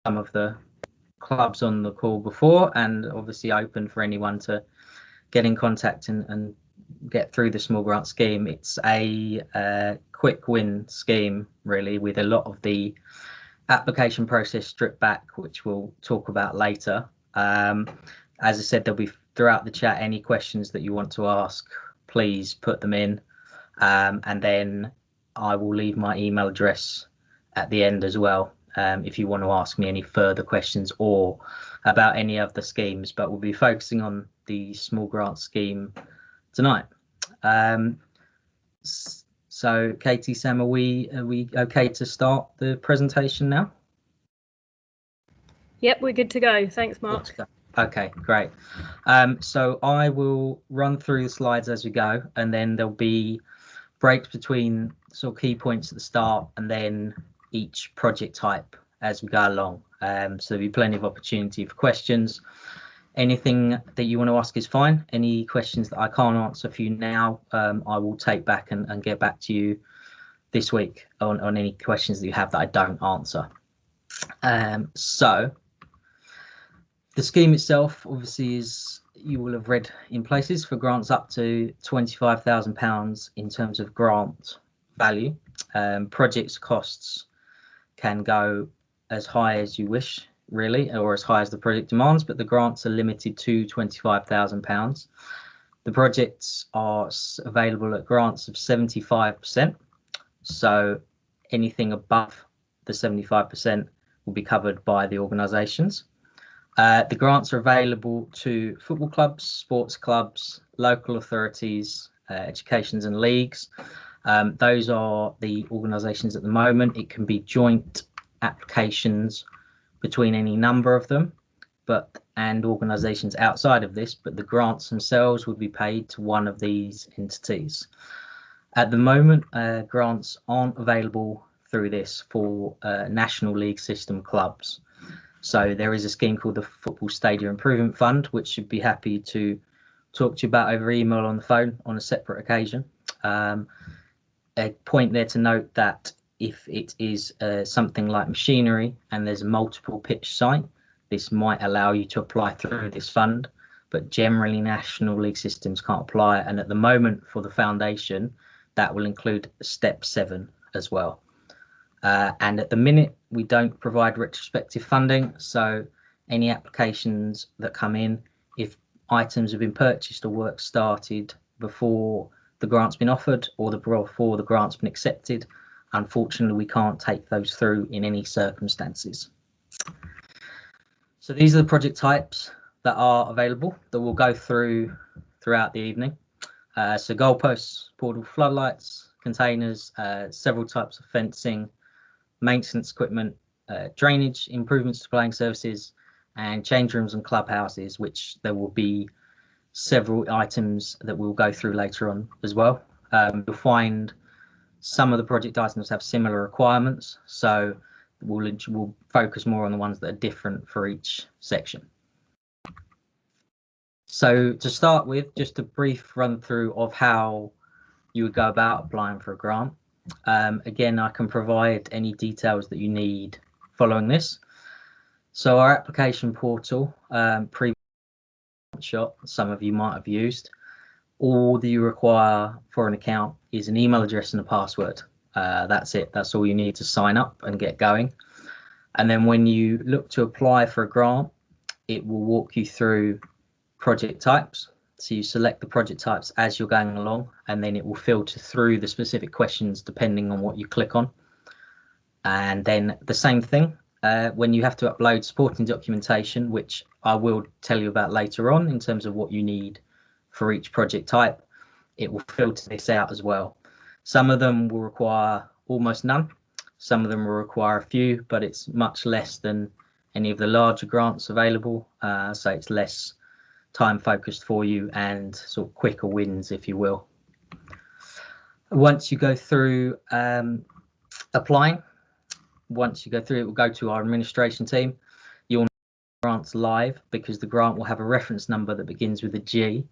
some of the clubs on the call before, and obviously open for anyone to get in contact and get through the small grant scheme. It's a quick win scheme, really, with a lot of the application process stripped back, which we'll talk about later. As I said, there'll be throughout the chat any questions that you want to ask, please put them in, and then I will leave my email address at the end as well, if you want to ask me any further questions or about any of the schemes, but we'll be focusing on the small grant scheme tonight. So Katie, Sam, are we okay to start the presentation now? Yep, we're good to go. Thanks, Mark. Okay, great. So I will run through the slides as we go, and then there'll be breaks between sort of key points at the start and then each project type as we go along. So there'll be plenty of opportunity for questions. Anything that you want to ask is fine. Any questions that I can't answer for you now, I will take back and get back to you this week on any questions that you have that I don't answer. So the scheme itself, obviously, is, you will have read in places, for grants up to £25,000 in terms of grant value. Projects costs can go as high as you wish, really, or as high as the project demands, but the grants are limited to £25,000. The projects are available at grants of 75%, so anything above the 75% will be covered by the organisations. The grants are available to football clubs, sports clubs, local authorities, educations and leagues. Those are the organisations at the moment. It can be joint applications between any number of them, and organisations outside of this, but the grants themselves will be paid to one of these entities. At the moment, grants aren't available through this for National League system clubs. So there is a scheme called the Football Stadium Improvement Fund, which should be happy to talk to you about over email on the phone on a separate occasion. A point there to note that if it is something like machinery and there's a multiple pitch site, this might allow you to apply through this fund, but generally National League systems can't apply. And at the moment for the foundation, that will include step 7 as well. And at the minute, we don't provide retrospective funding. So any applications that come in, if items have been purchased or work started before the grant's been offered or before the grant's been accepted, unfortunately, we can't take those through in any circumstances. So these are the project types that are available that we'll go through throughout the evening. So goalposts, portable floodlights, containers, several types of fencing, maintenance equipment, drainage improvements to playing services, and change rooms and clubhouses, which there will be several items that we'll go through later on as well. You'll find some of the project items have similar requirements, so we'll focus more on the ones that are different for each section. So to start with, just a brief run through of how you would go about applying for a grant. Again, I can provide any details that you need following this. So our application portal, previous shot, some of you might have used. All that you require for an account is an email address and a password. That's it. That's all you need to sign up and get going. And then when you look to apply for a grant, it will walk you through project types. So you select the project types as you're going along, and then it will filter through the specific questions depending on what you click on. And then the same thing when you have to upload supporting documentation, which I will tell you about later on in terms of what you need for each project type, it will filter this out as well. Some of them will require almost none. Some of them will require a few, but it's much less than any of the larger grants available. So it's less time focused for you and sort of quicker wins, if you will. Once you go through applying, once you go through, it will go to our administration team. You'll know the grant's live because the grant will have a reference number that begins with a G,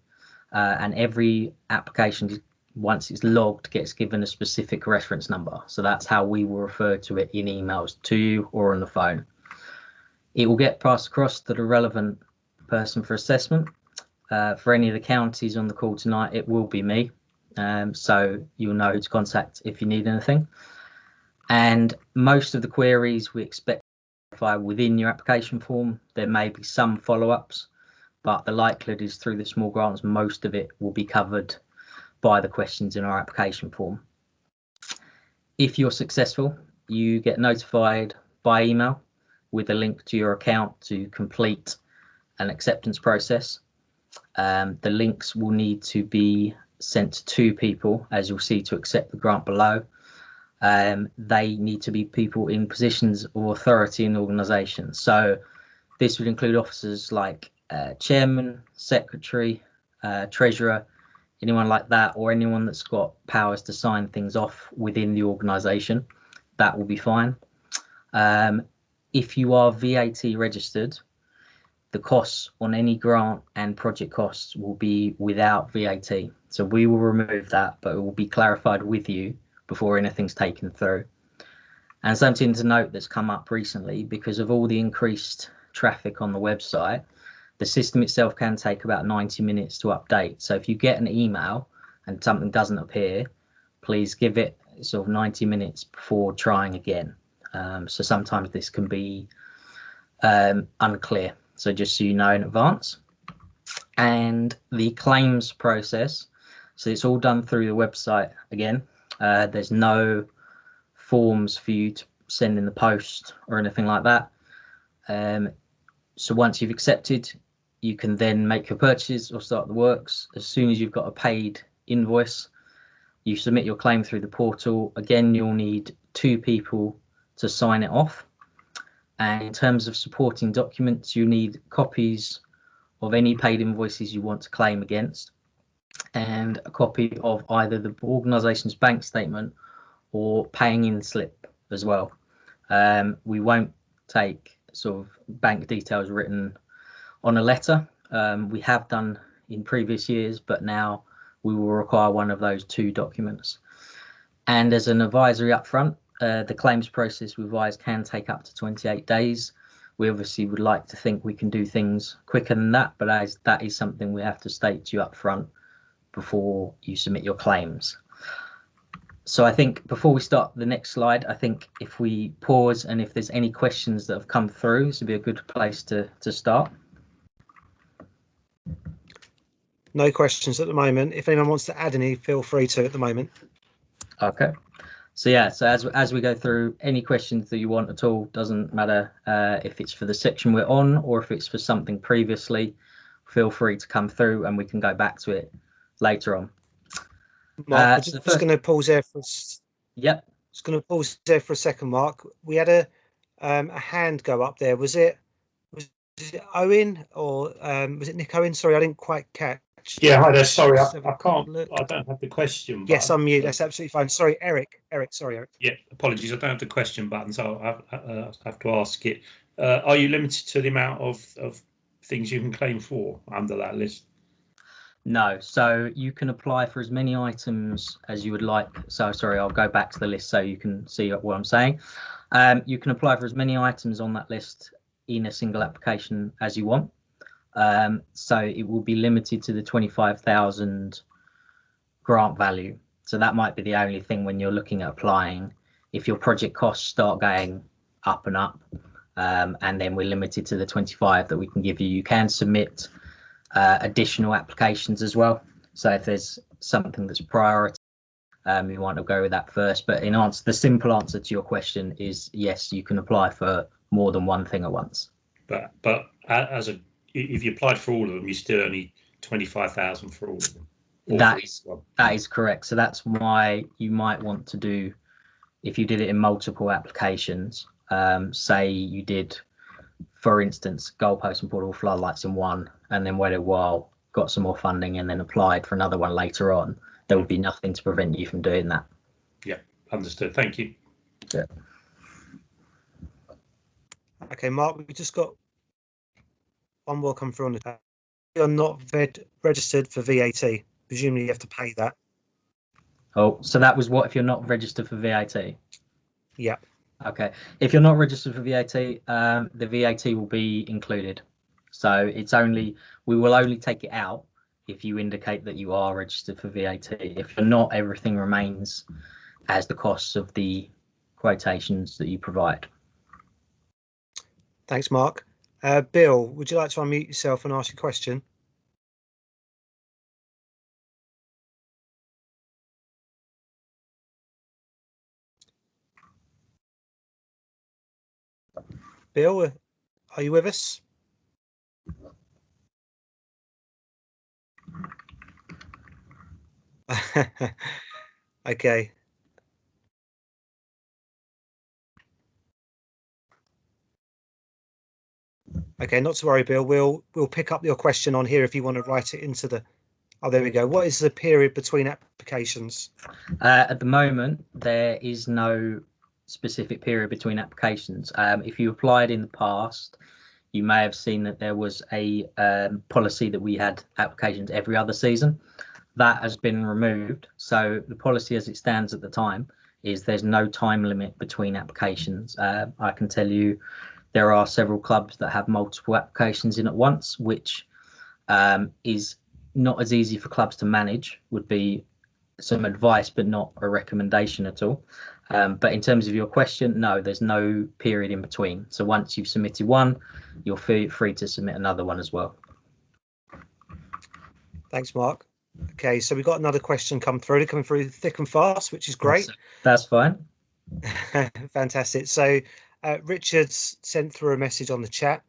and every application, once it's logged, gets given a specific reference number. So that's how we will refer to it in emails to you or on the phone. It will get passed across to the relevant person for assessment. For any of the counties on the call tonight, it will be me. So you'll know who to contact if you need anything. And most of the queries we expect to clarify within your application form. There may be some follow-ups, but the likelihood is through the small grants, most of it will be covered by the questions in our application form. If you're successful, you get notified by email with a link to your account to complete an acceptance process. The links will need to be sent to 2 people, as you'll see, to accept the grant below. They need to be people in positions of authority in organisations. So this would include officers like chairman, secretary, treasurer, anyone like that, or anyone that's got powers to sign things off within the organisation. That will be fine. If you are VAT registered, the costs on any grant and project costs will be without VAT. So we will remove that, but it will be clarified with you before anything's taken through. And something to note that's come up recently, because of all the increased traffic on the website, the system itself can take about 90 minutes to update. So if you get an email and something doesn't appear, please give it sort of 90 minutes before trying again. So sometimes this can be unclear. So just so you know in advance. And the claims process, so it's all done through the website again. There's no forms for you to send in the post or anything like that. So once you've accepted, you can then make your purchase or start the works. As soon as you've got a paid invoice, you submit your claim through the portal. Again, you'll need 2 people to sign it off. And in terms of supporting documents, you need copies of any paid invoices you want to claim against, and a copy of either the organisation's bank statement or paying in slip as well. We won't take sort of bank details written on a letter. We have done in previous years, but now we will require one of those 2 documents. And as an advisory up front, the claims process with advise can take up to 28 days. We obviously would like to think we can do things quicker than that, but as that is something we have to state to you up front before you submit your claims. So I think before we start the next slide, I think if we pause and if there's any questions that have come through, this would be a good place to start. No questions at the moment. If anyone wants to add any, feel free to at the moment. Okay. So yeah, so as we go through, any questions that you want at all, doesn't matter if it's for the section we're on or if it's for something previously, feel free to come through and we can go back to it later on. Mark, we're just going to pause there for. Yep. Just going to pause there for a second, Mark. We had a hand go up there. Was it Owen or was it Nick Owen? Sorry, I didn't quite catch. Yeah, hi there. Sorry, I can't. I don't have the question button. Yes, I'm mute. That's absolutely fine. Sorry, Eric. Sorry, Eric. Yeah, apologies. I don't have the question button, so I have to ask it. Are you limited to the amount of things you can claim for under that list? No, so you can apply for as many items as you would like. So sorry, I'll go back to the list so you can see what I'm saying. You can apply for as many items on that list in a single application as you want. So it will be limited to the 25,000 grant value. So that might be the only thing when you're looking at applying. If your project costs start going up and up, and then we're limited to the 25 that we can give you, you can submit additional applications as well. So if there's something that's priority, you want to go with that first. But in answer, the simple answer to your question is yes, you can apply for more than one thing at once. But if you applied for all of them, you still only 25,000 for all of them. That is correct. So that's why you might want to do, if you did it in multiple applications, say you did, for instance, Goalposts and Portable Floodlights in one, and then waited a while, got some more funding, and then applied for another one later on, there would be nothing to prevent you from doing that. Yeah, understood. Thank you. Yeah. Okay, Mark, we just got one more come through on the chat. You're not registered for VAT. Presumably you have to pay that. Oh, so that was what if you're not registered for VAT? Yeah. Okay. If you're not registered for VAT, the VAT will be included. So we will only take it out if you indicate that you are registered for VAT. If you're not, everything remains as the costs of the quotations that you provide. Thanks, Mark. Bill, would you like to unmute yourself and ask your question? Bill, are you with us? Okay. Okay, not to worry, Bill. We'll pick up your question on here if you want to write it into the. Oh, there we go. What is the period between applications? At the moment, there is no specific period between applications. If you applied in the past, you may have seen that there was a policy that we had applications every other season. That has been removed. So the policy as it stands at the time is there's no time limit between applications. I can tell you there are several clubs that have multiple applications in at once, which is not as easy for clubs to manage. Would be some advice, but not a recommendation at all. But in terms of your question, no, there's no period in between. So once you've submitted one, you're free to submit another one as well. Thanks, Mark. Okay, so we've got another question coming through thick and fast, which is great. That's fine. Fantastic. So Richard's sent through a message on the chat.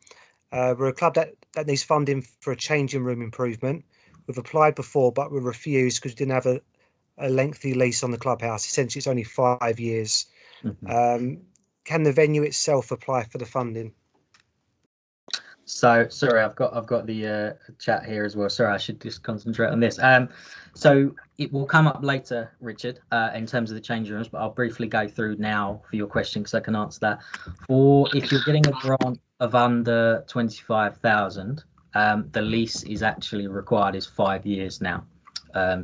We're a club that needs funding for a changing room improvement. We've applied before, but we refused because we didn't have a lengthy lease on the clubhouse. Essentially, it's only 5 years. Mm-hmm. Can the venue itself apply for the funding? So sorry, I've got the chat here as well. Sorry, I should just concentrate on this. So it will come up later, Richard, in terms of the change rooms, but I'll briefly go through now for your question because I can answer that. For if you're getting a grant of under 25,000, the lease is actually required is 5 years now.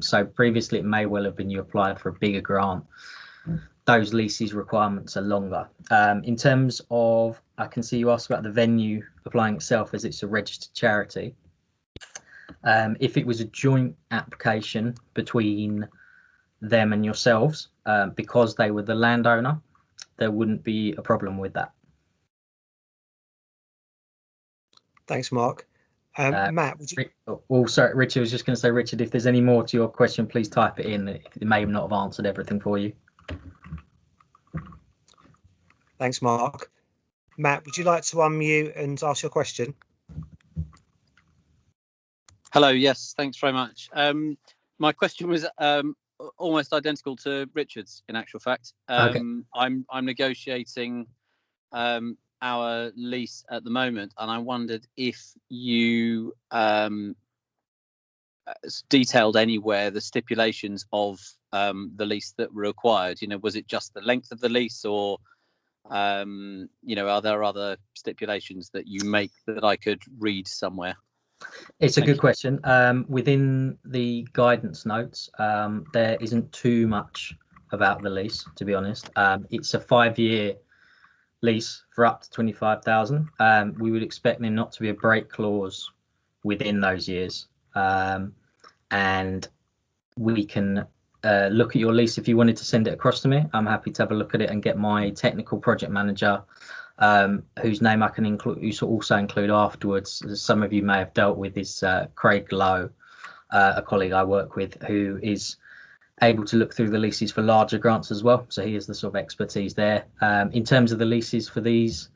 So previously it may well have been you applied for a bigger grant. Those leases requirements are longer. In terms of, I can see you asked about the venue applying itself as it's a registered charity. If it was a joint application between them and yourselves, because they were the landowner, there wouldn't be a problem with that. Thanks, Mark. Matt, would you... sorry, Richard, I was just going to say, Richard, if there's any more to your question, please type it in. It may not have answered everything for you. Thanks, Mark. Matt, would you like to unmute and ask your question? Hello, yes, thanks very much. My question was almost identical to Richard's, in actual fact. Okay. I'm negotiating our lease at the moment, and I wondered if you detailed anywhere the stipulations of the lease that were required. You know, was it just the length of the lease, or you know, are there other stipulations that you make that I could read somewhere? It's a good question. Within the guidance notes, there isn't too much about the lease, to be honest. It's a 5-year lease for up to 25,000. We would expect there not to be a break clause within those years. And we can look at your lease if you wanted to send it across to me. I'm happy to have a look at it and get my technical project manager, whose name I can also include afterwards. As some of you may have dealt with, is Craig Lowe, a colleague I work with, who is able to look through the leases for larger grants as well. So he has the sort of expertise there. In terms of the leases for these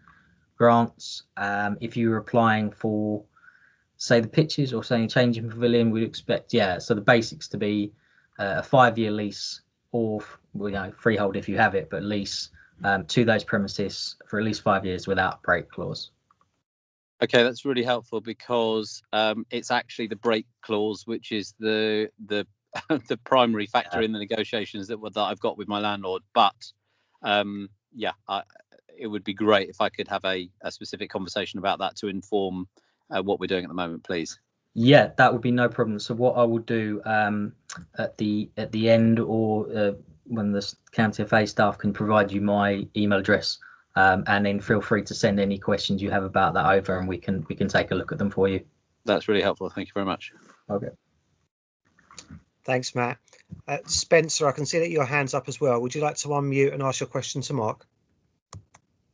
grants, if you were applying for, say, the pitches or saying changing pavilion, we'd expect, so the basics to be a 5-year lease, or freehold if you have it, but lease to those premises for at least 5 years without a break clause. Okay, that's really helpful, because it's actually the break clause which is the the primary factor in the negotiations that I've got with my landlord. But it would be great if I could have a specific conversation about that to inform what we're doing at the moment, please. That would be no problem. So what I will do at the end, or the County FA staff can provide you my email address, and then feel free to send any questions you have about that over, and we can take a look at them for you. That's really helpful. Thank you very much. Okay. Thanks, Matt. Spencer, I can see that your hand's up as well. Would you like to unmute and ask your question to Mark?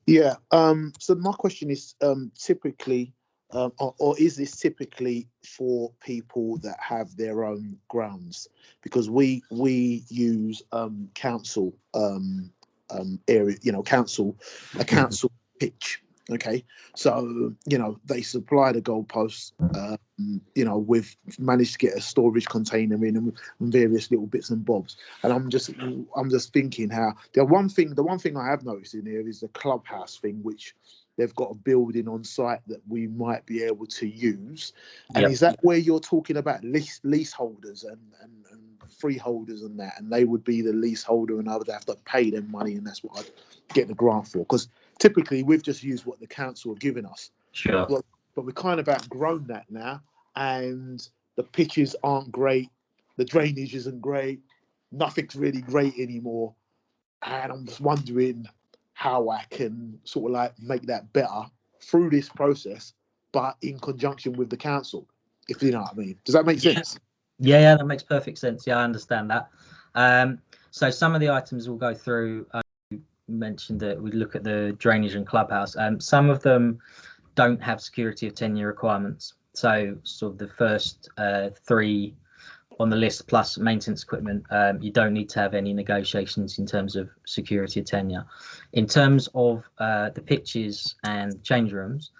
Yeah. So my question is typically, or is this typically for people that have their own grounds? Because we use council area, a council pitch. Okay, so they supply the goalposts. We've managed to get a storage container in and various little bits and bobs. And I'm just thinking how the one thing I have noticed in here is the clubhouse thing, which they've got a building on site that we might be able to use. And Yep. Is that where you're talking about leaseholders and freeholders and that, and they would be the leaseholder and I would have to pay them money, and that's what I'd get the grant for? Because typically we've just used what the council have given us. Sure. But we're kind of outgrown that now, and the pitches aren't great, the drainage isn't great, nothing's really great anymore, and I'm just wondering how I can sort of like make that better through this process, but in conjunction with the council, if you know what I mean. Does that make sense? Yeah, that makes perfect sense. Yeah, I understand that. So some of the items we'll go through. You mentioned that we look at the drainage and clubhouse. Some of them don't have security of tenure requirements. So sort of the first 3 on the list plus maintenance equipment, you don't need to have any negotiations in terms of security of tenure. In terms of the pitches and change rooms,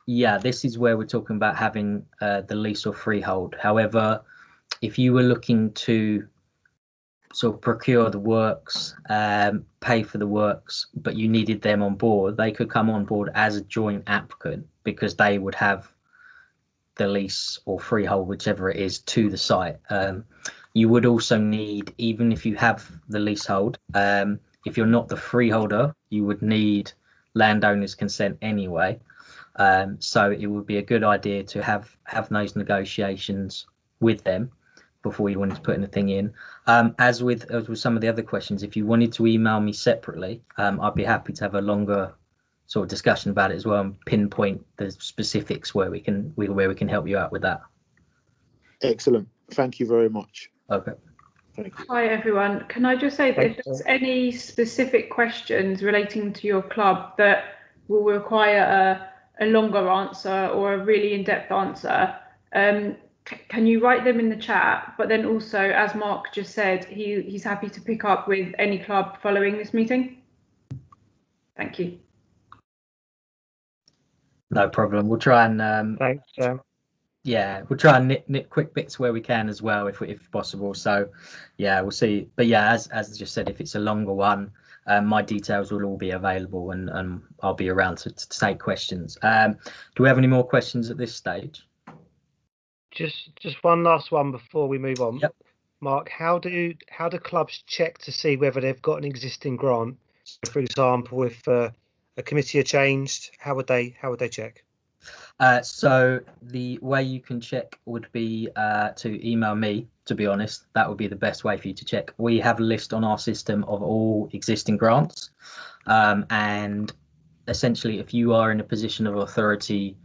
yeah, this is where we're talking about having the lease or freehold. However, if you were looking to sort of procure the works, pay for the works, but you needed them on board, they could come on board as a joint applicant because they would have the lease or freehold, whichever it is, to the site. You would also need, even if you have the leasehold, if you're not the freeholder, you would need landowner's consent anyway. So it would be a good idea to have those negotiations with them before you wanted to put anything in. As with some of the other questions, if you wanted to email me separately, I'd be happy to have a longer sort of discussion about it as well and pinpoint the specifics where we can help you out with that. Excellent. Thank you very much. Okay. Thank you. Hi everyone. Can I just say that if there's any specific questions relating to your club that will require a longer answer or a really in-depth answer, can you write them in the chat? But then also, as Mark just said, he's happy to pick up with any club following this meeting. Thank you. No problem. We'll try and Thanks, yeah, we'll try and nip quick bits where we can as well, if possible. So yeah, we'll see. But yeah, as I just said, if it's a longer one, my details will all be available, and I'll be around to take questions. Do we have any more questions at this stage? Just one last one before we move on. Yep. Mark, how do clubs check to see whether they've got an existing grant? So for example, if a committee are changed, how would they check? So the way you can check would be to email me. To be honest, that would be the best way for you to check. We have a list on our system of all existing grants, and essentially, if you are in a position of authority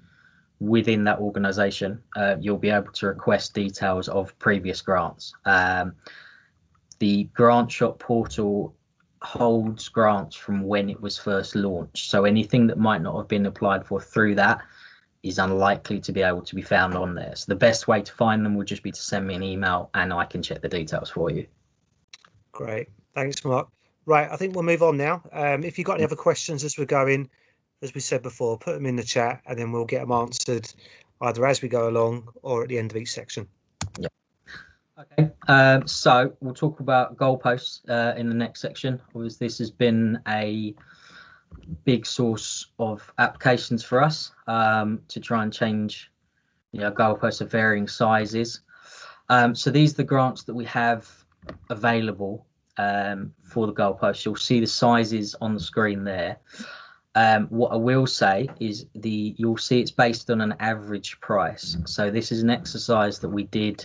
within that organisation, you'll be able to request details of previous grants. The Grant Shop portal holds grants from when it was first launched, so anything that might not have been applied for through that is unlikely to be able to be found on there. So the best way to find them would just be to send me an email and I can check the details for you. Great, thanks, Mark. Right, I think we'll move on now. If you've got any other questions as we're going, as we said before, put them in the chat and then we'll get them answered either as we go along or at the end of each section. Yeah. Okay, so we'll talk about goalposts in the next section. Obviously, this has been a big source of applications for us to try and change goalposts of varying sizes. So these are the grants that we have available for the goalposts. You'll see the sizes on the screen there. What I will say is you'll see it's based on an average price. So this is an exercise that we did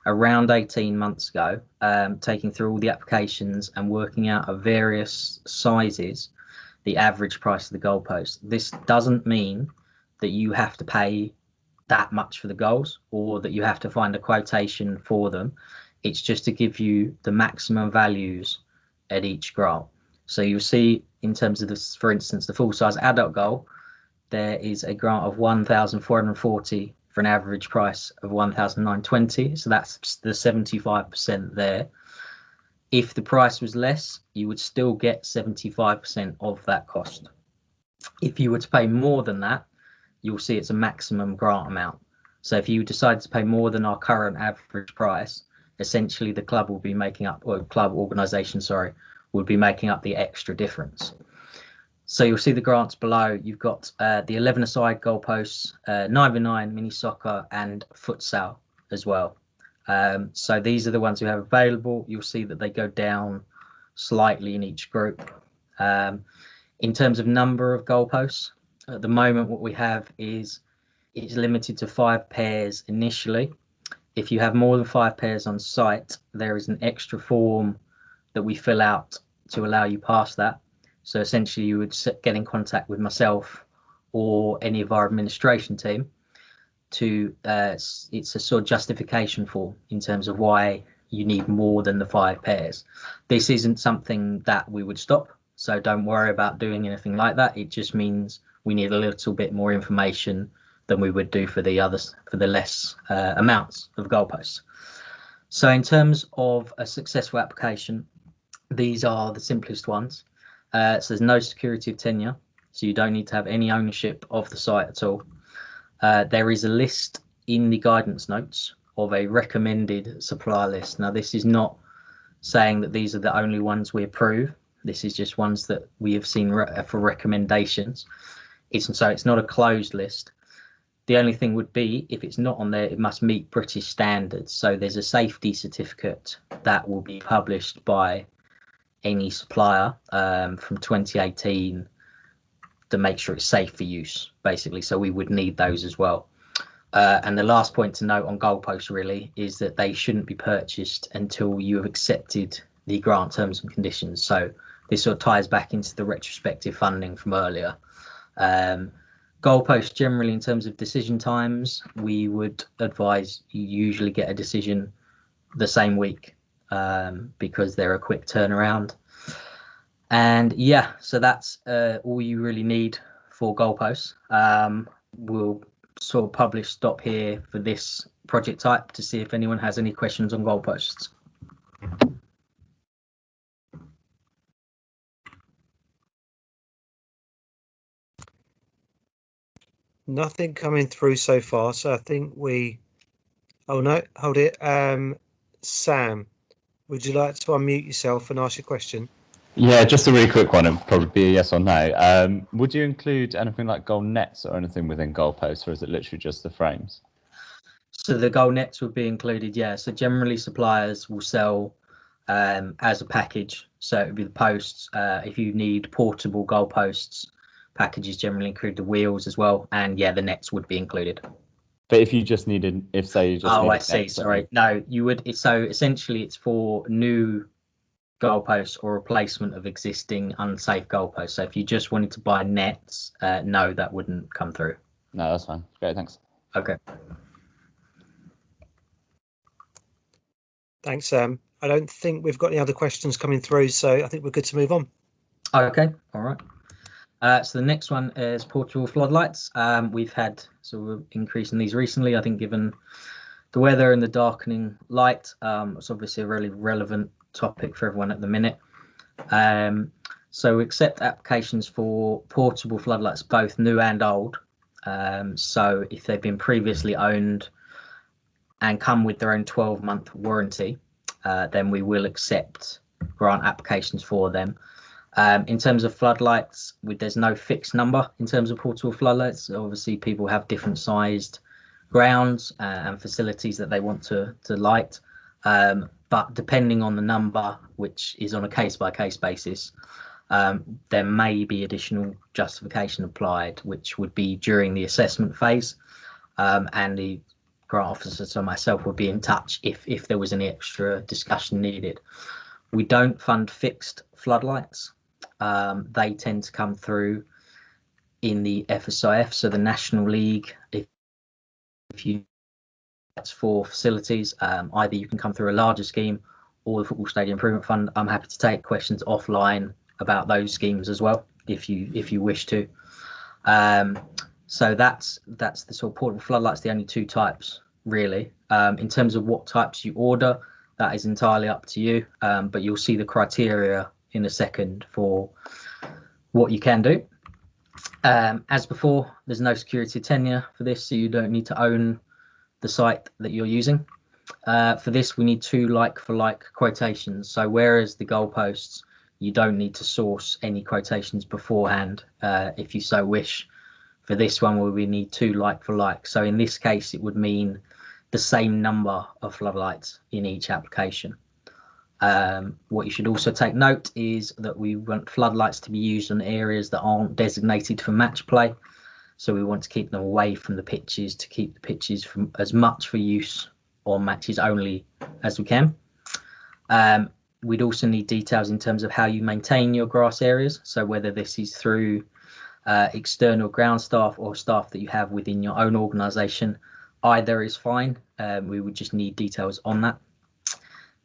around 18 months ago, taking through all the applications and working out of various sizes the average price of the goalpost. This doesn't mean that you have to pay that much for the goals or that you have to find a quotation for them. It's just to give you the maximum values at each grant. So you'll see in terms of this, for instance, the full size adult goal, there is a grant of 1,440 for an average price of 1,920. So that's the 75% there. If the price was less, you would still get 75% of that cost. If you were to pay more than that, you'll see it's a maximum grant amount. So if you decide to pay more than our current average price, essentially the club will be making up, or club organisation, sorry, will be making up the extra difference. So you'll see the grants below. You've got the 11-a-side goalposts, 9v9 mini soccer and futsal as well. So these are the ones we have available. You'll see that they go down slightly in each group. In terms of number of goalposts, at the moment what we have is it's limited to 5 pairs initially. If you have more than 5 pairs on site, there is an extra form that we fill out to allow you past that. So essentially you would get in contact with myself or any of our administration team to, it's a sort of justification form in terms of why you need more than the 5 pairs. This isn't something that we would stop, so don't worry about doing anything like that. It just means we need a little bit more information than we would do for the others, for the less amounts of goalposts. So in terms of a successful application, these are the simplest ones. So there's no security of tenure, so you don't need to have any ownership of the site at all. There is a list in the guidance notes of a recommended supplier list. Now, this is not saying that these are the only ones we approve. This is just ones that we have seen for recommendations. So it's not a closed list. The only thing would be, if it's not on there, it must meet British standards. So there's a safety certificate that will be published by any supplier from 2018 to make sure it's safe for use, basically. So we would need those as well. And the last point to note on goalposts really is that they shouldn't be purchased until you have accepted the grant terms and conditions. So this sort of ties back into the retrospective funding from earlier. Goalposts generally, in terms of decision times, we would advise you usually get a decision the same week because they're a quick turnaround. And yeah, so that's all you really need for goalposts. We'll sort of publish stop here for this project type to see if anyone has any questions on goalposts. Nothing coming through so far, so I think we... Oh no, hold it. Sam, would you like to unmute yourself and ask your question? Yeah, just a really quick one, and probably be a yes or no. Would you include anything like goal nets or anything within goalposts, or is it literally just the frames? So the goal nets would be included, yeah. So generally suppliers will sell as a package. So it would be the posts. If you need portable goalposts, packages generally include the wheels as well. And yeah, the nets would be included. But if you just needed, if say you just oh, I see. Sorry, no, you would. So essentially, it's for new goalposts or replacement of existing unsafe goalposts. So if you just wanted to buy nets, no, that wouldn't come through. No, that's fine. Great, thanks. Okay. Thanks, Sam. I don't think we've got any other questions coming through, so I think we're good to move on. Okay, all right. So the next one is portable floodlights. We've had sort of increasing these recently, I think, given the weather and the darkening light. It's obviously a really relevant topic for everyone at the minute. So we accept applications for portable floodlights, both new and old. So if they've been previously owned and come with their own 12-month warranty, then we will accept grant applications for them. In terms of floodlights, there's no fixed number in terms of portable floodlights. Obviously, people have different sized grounds and facilities that they want to light. But depending on the number, which is on a case-by-case basis, there may be additional justification applied, which would be during the assessment phase and the grant officer, so myself, would be in touch if there was any extra discussion needed. We don't fund fixed floodlights. They tend to come through in the FSIF, so the National League. If you that's for facilities, either you can come through a larger scheme or the Football Stadium Improvement Fund. I'm happy to take questions offline about those schemes as well, if you wish to. So that's the sort of portable floodlights, the only two types really. In terms of what types you order, that is entirely up to you, but you'll see the criteria in a second for what you can do. As before, there's no security tenure for this, so you don't need to own the site that you're using. For this, we need 2 like-for-like quotations. So whereas the goalposts, you don't need to source any quotations beforehand, if you so wish. For this one, we need 2 like-for-like. So in this case, it would mean the same number of floodlights in each application. What you should also take note is that we want floodlights to be used in areas that aren't designated for match play. So we want to keep them away from the pitches, to keep the pitches from as much for use on matches only as we can. We'd also need details in terms of how you maintain your grass areas. So whether this is through external ground staff or staff that you have within your own organisation, either is fine. We would just need details on that.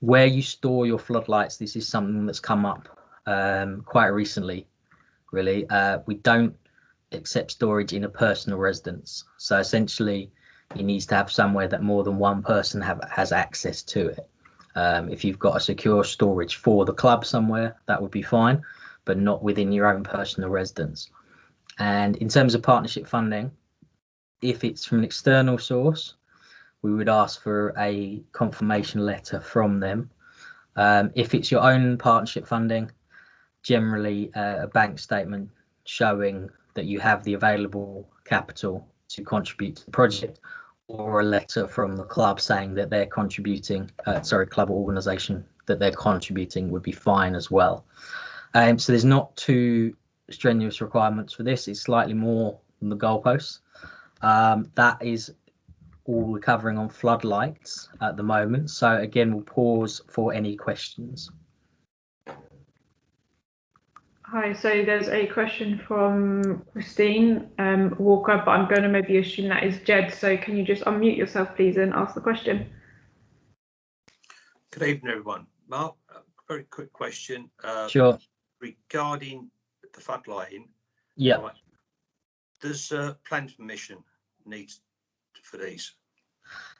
Where you store your floodlights, this is something that's come up quite recently, really. We don't accept storage in a personal residence. So essentially, it needs to have somewhere that more than one person has access to it. If you've got a secure storage for the club somewhere, that would be fine, but not within your own personal residence. And in terms of partnership funding, if it's from an external source, we would ask for a confirmation letter from them. If it's your own partnership funding, generally a bank statement showing that you have the available capital to contribute to the project, or a letter from the club saying that they're contributing, club or organisation, that they're contributing would be fine as well. So there's not too strenuous requirements for this. It's slightly more than the goalposts. That is all we're covering on floodlights at the moment. So again, we'll pause for any questions. Hi, so there's a question from Christine Walker, but I'm going to maybe assume that is Jed. So can you just unmute yourself, please, and ask the question? Good evening, everyone. Mark, a very quick question. Sure. Regarding the floodlighting. Yeah. Right, does planning permission need for these?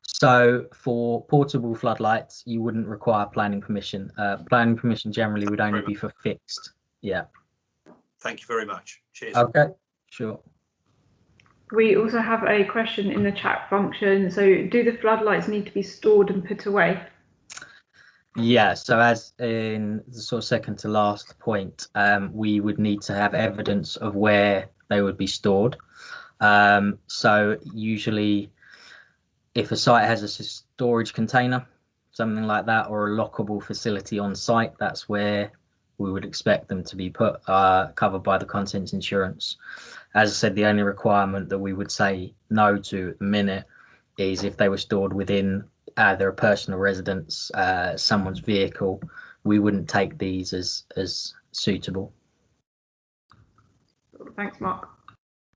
So for portable floodlights, you wouldn't require planning permission. Planning permission generally would only be for fixed. Yeah. Thank you very much. Cheers. Okay, sure. We also have a question in the chat function. So do the floodlights need to be stored and put away? Yeah, so as in the sort of second to last point, we would need to have evidence of where they would be stored. So usually if a site has a storage container, something like that, or a lockable facility on site, that's where we would expect them to be put, covered by the contents insurance. As I said, the only requirement that we would say no to at the minute is if they were stored within either a personal residence, someone's vehicle. We wouldn't take these as suitable. Thanks, Mark.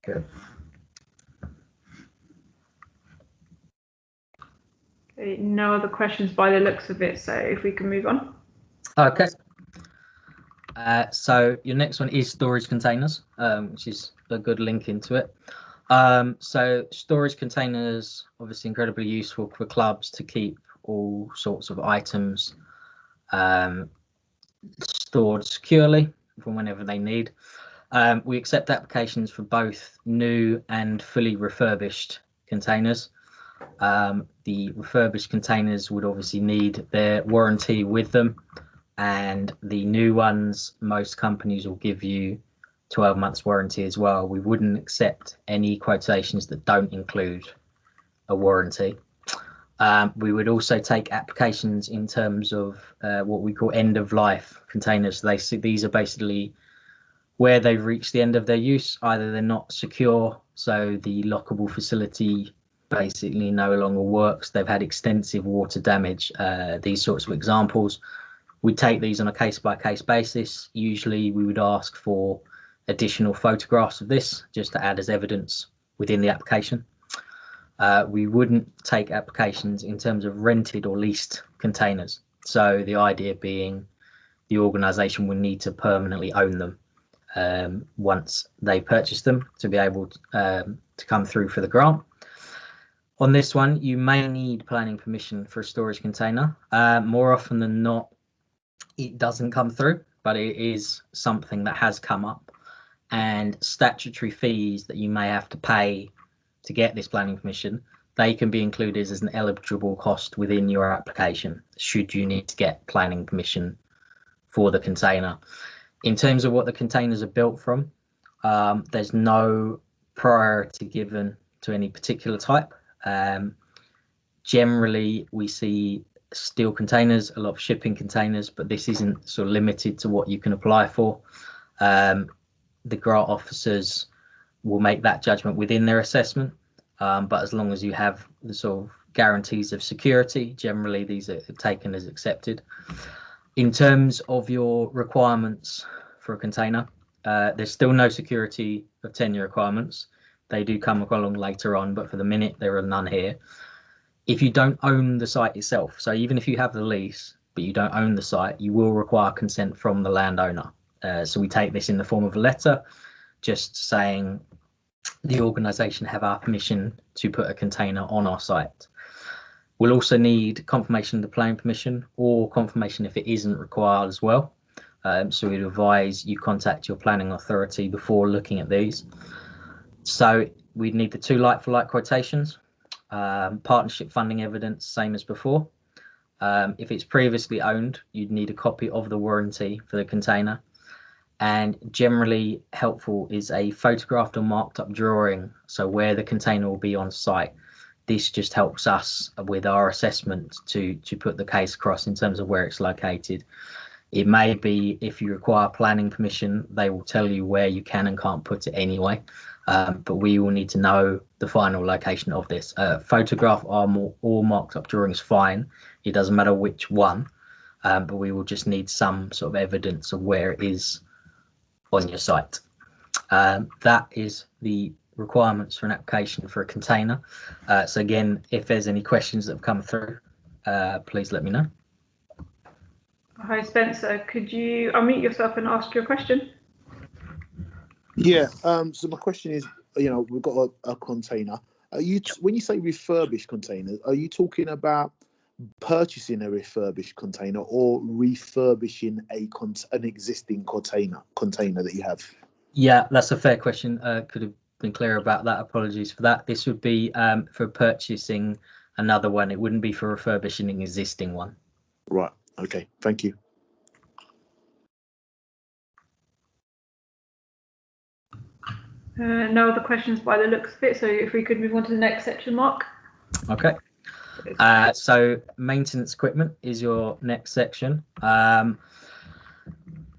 Good. Okay, no other questions by the looks of it, so if we can move on. Okay. So your next one is storage containers, which is a good link into it. So storage containers, obviously incredibly useful for clubs to keep all sorts of items stored securely from whenever they need. We accept applications for both new and fully refurbished containers. The refurbished containers would obviously need their warranty with them, and the new ones, most companies will give you 12 months warranty as well. We wouldn't accept any quotations that don't include a warranty. We would also take applications in terms of what we call end of life containers. These are basically where they've reached the end of their use. Either they're not secure, so the lockable facility basically no longer works. They've had extensive water damage. These sorts of examples, we take these on a case-by-case basis. Usually we would ask for additional photographs of this just to add as evidence within the application. We wouldn't take applications in terms of rented or leased containers. So the idea being the organisation will need to permanently own them once they purchase them to be able to come through for the grant. On this one, you may need planning permission for a storage container. More often than not, it doesn't come through, but it is something that has come up. And statutory fees that you may have to pay to get this planning permission, they can be included as an eligible cost within your application, should you need to get planning permission for the container. In terms of what the containers are built from, there's no priority given to any particular type. Generally, we see steel containers, a lot of shipping containers, but this isn't sort of limited to what you can apply for. The grant officers will make that judgment within their assessment, but as long as you have the sort of guarantees of security, generally these are taken as accepted. In terms of your requirements for a container, there's still no security of tenure requirements. They do come along later on, but for the minute there are none here. If you don't own the site itself, so even if you have the lease but you don't own the site, you will require consent from the landowner. So we take this in the form of a letter just saying the organisation have our permission to put a container on our site. We'll also need confirmation of the planning permission or confirmation if it isn't required as well. So we'd advise you contact your planning authority before looking at these. So we'd need the 2 like-for-like quotations, partnership funding evidence, same as before. If it's previously owned, you'd need a copy of the warranty for the container. And generally helpful is a photographed or marked up drawing, so where the container will be on site. This just helps us with our assessment to put the case across in terms of where it's located. It may be if you require planning permission, they will tell you where you can and can't put it anyway, but we will need to know the final location of this. Photograph or marked up drawings fine, it doesn't matter which one, but we will just need some sort of evidence of where it is on your site. That is the requirements for an application for a container. So again, if there's any questions that have come through, please let me know. Hi Spencer, could you unmute yourself and ask your question? Yeah, so my question is, we've got a container. When you say refurbished containers, are you talking about purchasing a refurbished container or refurbishing an existing container that you have? Yeah, that's a fair question. Could have been clear about that. Apologies for that. This would be for purchasing another one. It wouldn't be for refurbishing an existing one. Right. Okay. Thank you. No other questions by the looks of it. So if we could move on to the next section, Mark. Okay. So maintenance equipment is your next section.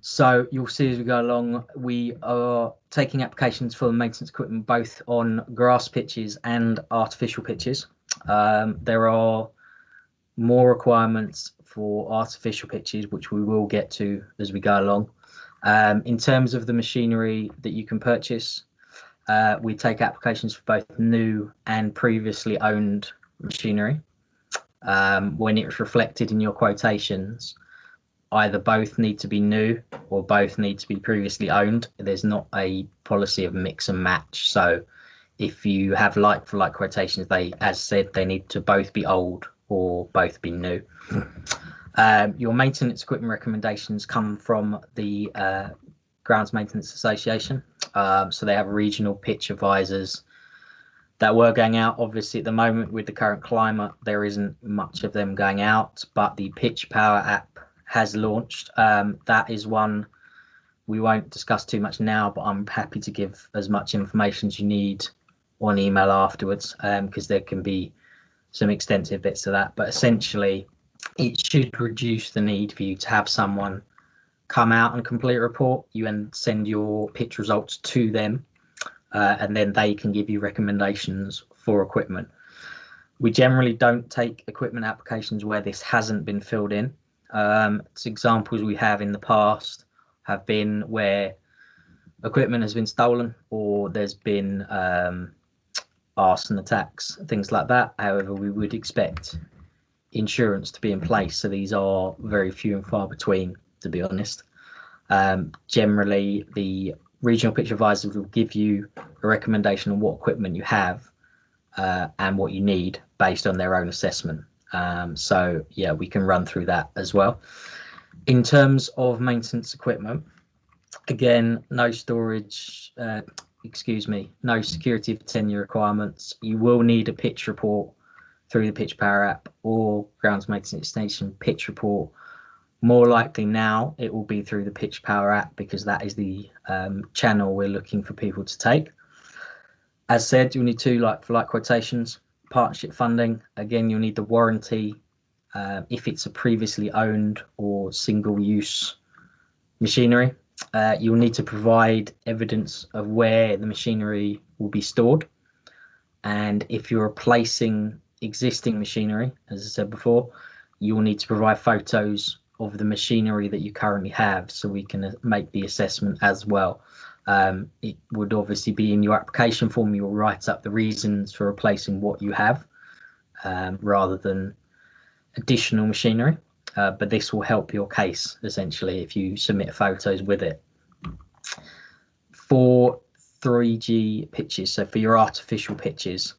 So you'll see as we go along, we are taking applications for the maintenance equipment both on grass pitches and artificial pitches. There are more requirements for artificial pitches, which we will get to as we go along. In terms of the machinery that you can purchase, we take applications for both new and previously owned machinery. When it's reflected in your quotations, either both need to be new or both need to be previously owned. There's not a policy of mix and match. So if you have like-for-like quotations, as said, they need to both be old or both be new. Your maintenance equipment recommendations come from the Grounds Maintenance Association. So they have regional pitch advisors that were going out. Obviously, at the moment with the current climate, there isn't much of them going out, but the Pitch Power app has launched. That is one we won't discuss too much now, but I'm happy to give as much information as you need on email afterwards, because there can be some extensive bits of that. But essentially, it should reduce the need for you to have someone come out and complete a report. You then send your pitch results to them, and then they can give you recommendations for equipment. We generally don't take equipment applications where this hasn't been filled in. Examples we have in the past have been where equipment has been stolen or there's been arson attacks, things like that. However, we would expect insurance to be in place, so these are very few and far between, to be honest. Generally, the regional pitch advisors will give you a recommendation on what equipment you have and what you need based on their own assessment. So yeah, we can run through that as well. In terms of maintenance equipment, again, no storage, no security of tenure requirements. You will need a pitch report through the Pitch Power app or grounds maintenance station pitch report. More likely now it will be through the Pitch Power app because that is the channel we're looking for people to take. As said, you'll need two like-for-like quotations, partnership funding. Again, you'll need the warranty if it's a previously owned or single-use machinery. You'll need to provide evidence of where the machinery will be stored. And if you're replacing existing machinery, as I said before, you'll need to provide photos of the machinery that you currently have so we can make the assessment as well. It would obviously be in your application form. You'll write up the reasons for replacing what you have rather than additional machinery. But this will help your case essentially if you submit photos with it. For 3G pitches, so for your artificial pitches,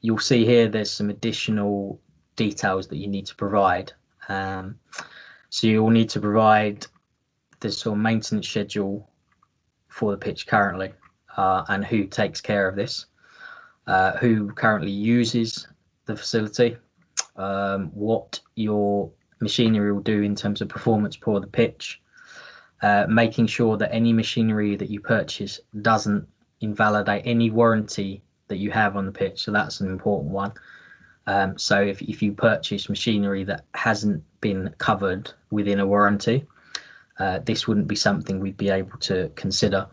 you'll see here there's some additional details that you need to provide. So you'll need to provide the sort of maintenance schedule for the pitch currently and who takes care of this, who currently uses the facility, what your machinery will do in terms of performance for the pitch, making sure that any machinery that you purchase doesn't invalidate any warranty that you have on the pitch. So that's an important one. So if you purchase machinery that hasn't been covered within a warranty, this wouldn't be something we'd be able to consider.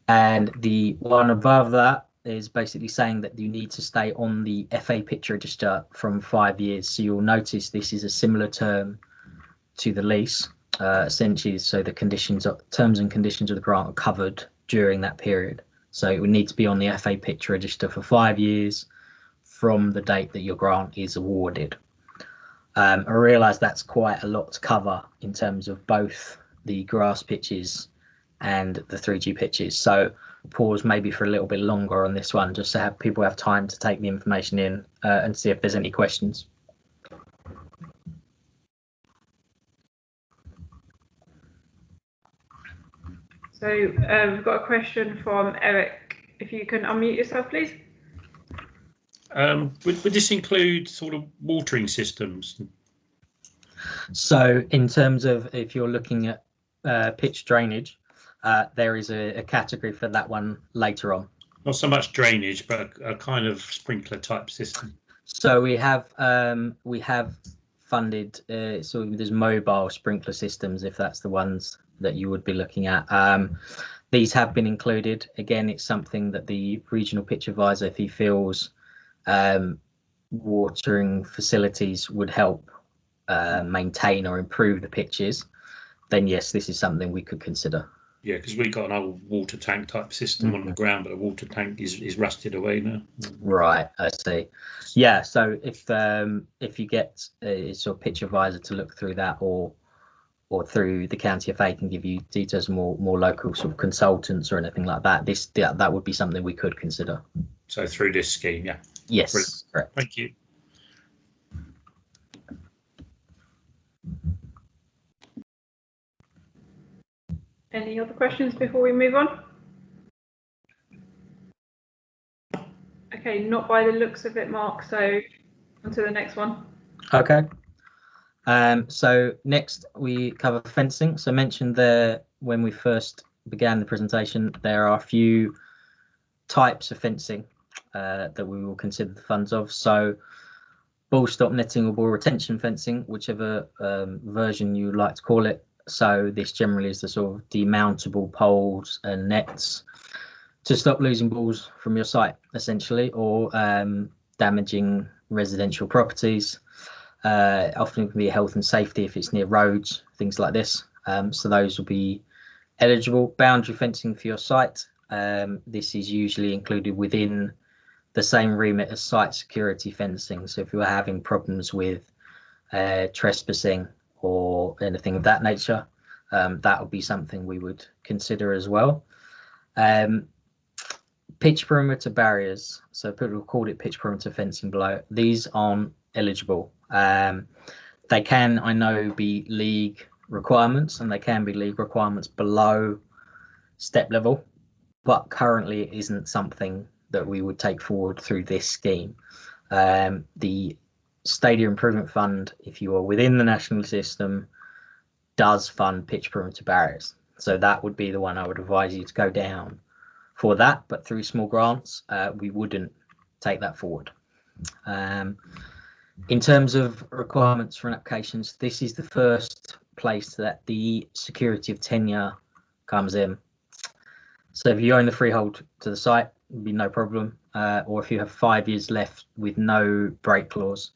And the one above that is basically saying that you need to stay on the FA pitch register from 5 years. So you'll notice this is a similar term to the lease, essentially, so the terms and conditions of the grant are covered during that period. So it would need to be on the FA pitch register for 5 years from the date that your grant is awarded. I realise that's quite a lot to cover in terms of both the grass pitches and the 3G pitches. So pause maybe for a little bit longer on this one, just to have people have time to take the information in and see if there's any questions. So we've got a question from Eric. If you can unmute yourself, please. Would this include sort of watering systems? So in terms of if you're looking at pitch drainage, there is a category for that one later on. Not so much drainage, but a kind of sprinkler type system. So we have funded so there's mobile sprinkler systems, if that's the ones that you would be looking at. These have been included. Again, it's something that the regional pitch advisor, if he feels watering facilities would help maintain or improve the pitches, then yes, this is something we could consider. Yeah, because we've got an old water tank type system on the ground, but the water tank is rusted away now. Right, I see. Yeah, so if you get a sort of pitch advisor to look through that, or through the county FA can give you details, more local sort of consultants or anything like that, that would be something we could consider. So through this scheme, yeah. Yes, brilliant. Correct. Thank you. Any other questions before we move on? Okay, not by the looks of it, Mark. So on to the next one. Okay. So next we cover fencing. So I mentioned there when we first began the presentation, there are a few types of fencing that we will consider the funds of. So ball stop netting or ball retention fencing, whichever version you like to call it. So this generally is the sort of demountable poles and nets to stop losing balls from your site, essentially, or damaging residential properties. Often it can be health and safety if it's near roads, things like this. So those will be eligible. Boundary fencing for your site. This is usually included within the same remit as site security fencing. So if you are having problems with trespassing or anything of that nature, that would be something we would consider as well. Pitch perimeter barriers. So people called it pitch perimeter fencing below. These aren't eligible. They can, I know, be league requirements, and they can be league requirements below step level, but currently it isn't something that we would take forward through this scheme. The Stadium Improvement Fund, if you are within the national system, does fund pitch perimeter barriers. So that would be the one I would advise you to go down for that, but through small grants, we wouldn't take that forward. In terms of requirements for applications, this is the first place that the security of tenure comes in. So if you own the freehold to the site, it'd be no problem. Or if you have 5 years left with no break clause.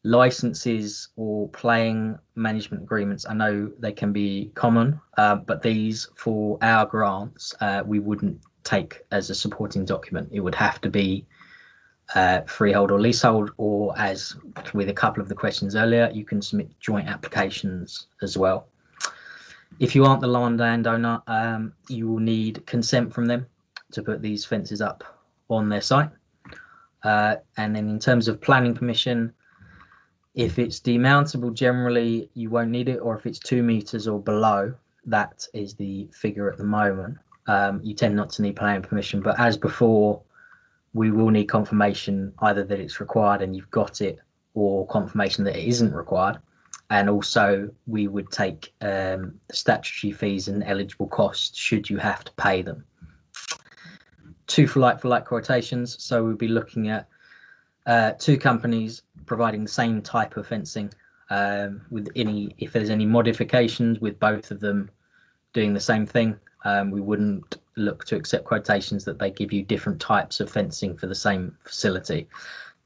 Licenses or playing management agreements, I know they can be common, but these for our grants, we wouldn't take as a supporting document. It would have to be freehold or leasehold, or as with a couple of the questions earlier, you can submit joint applications as well. If you aren't the landowner, you will need consent from them to put these fences up on their site. And then in terms of planning permission, if it's demountable, generally you won't need it, or if it's 2 meters or below, that is the figure at the moment. You tend not to need planning permission, but as before, we will need confirmation either that it's required and you've got it, or confirmation that it isn't required. And also we would take statutory fees and eligible costs should you have to pay them. 2 for like quotations. So we'll be looking at 2 companies providing the same type of fencing, with if there's any modifications with both of them doing the same thing, we wouldn't look to accept quotations that they give you different types of fencing for the same facility.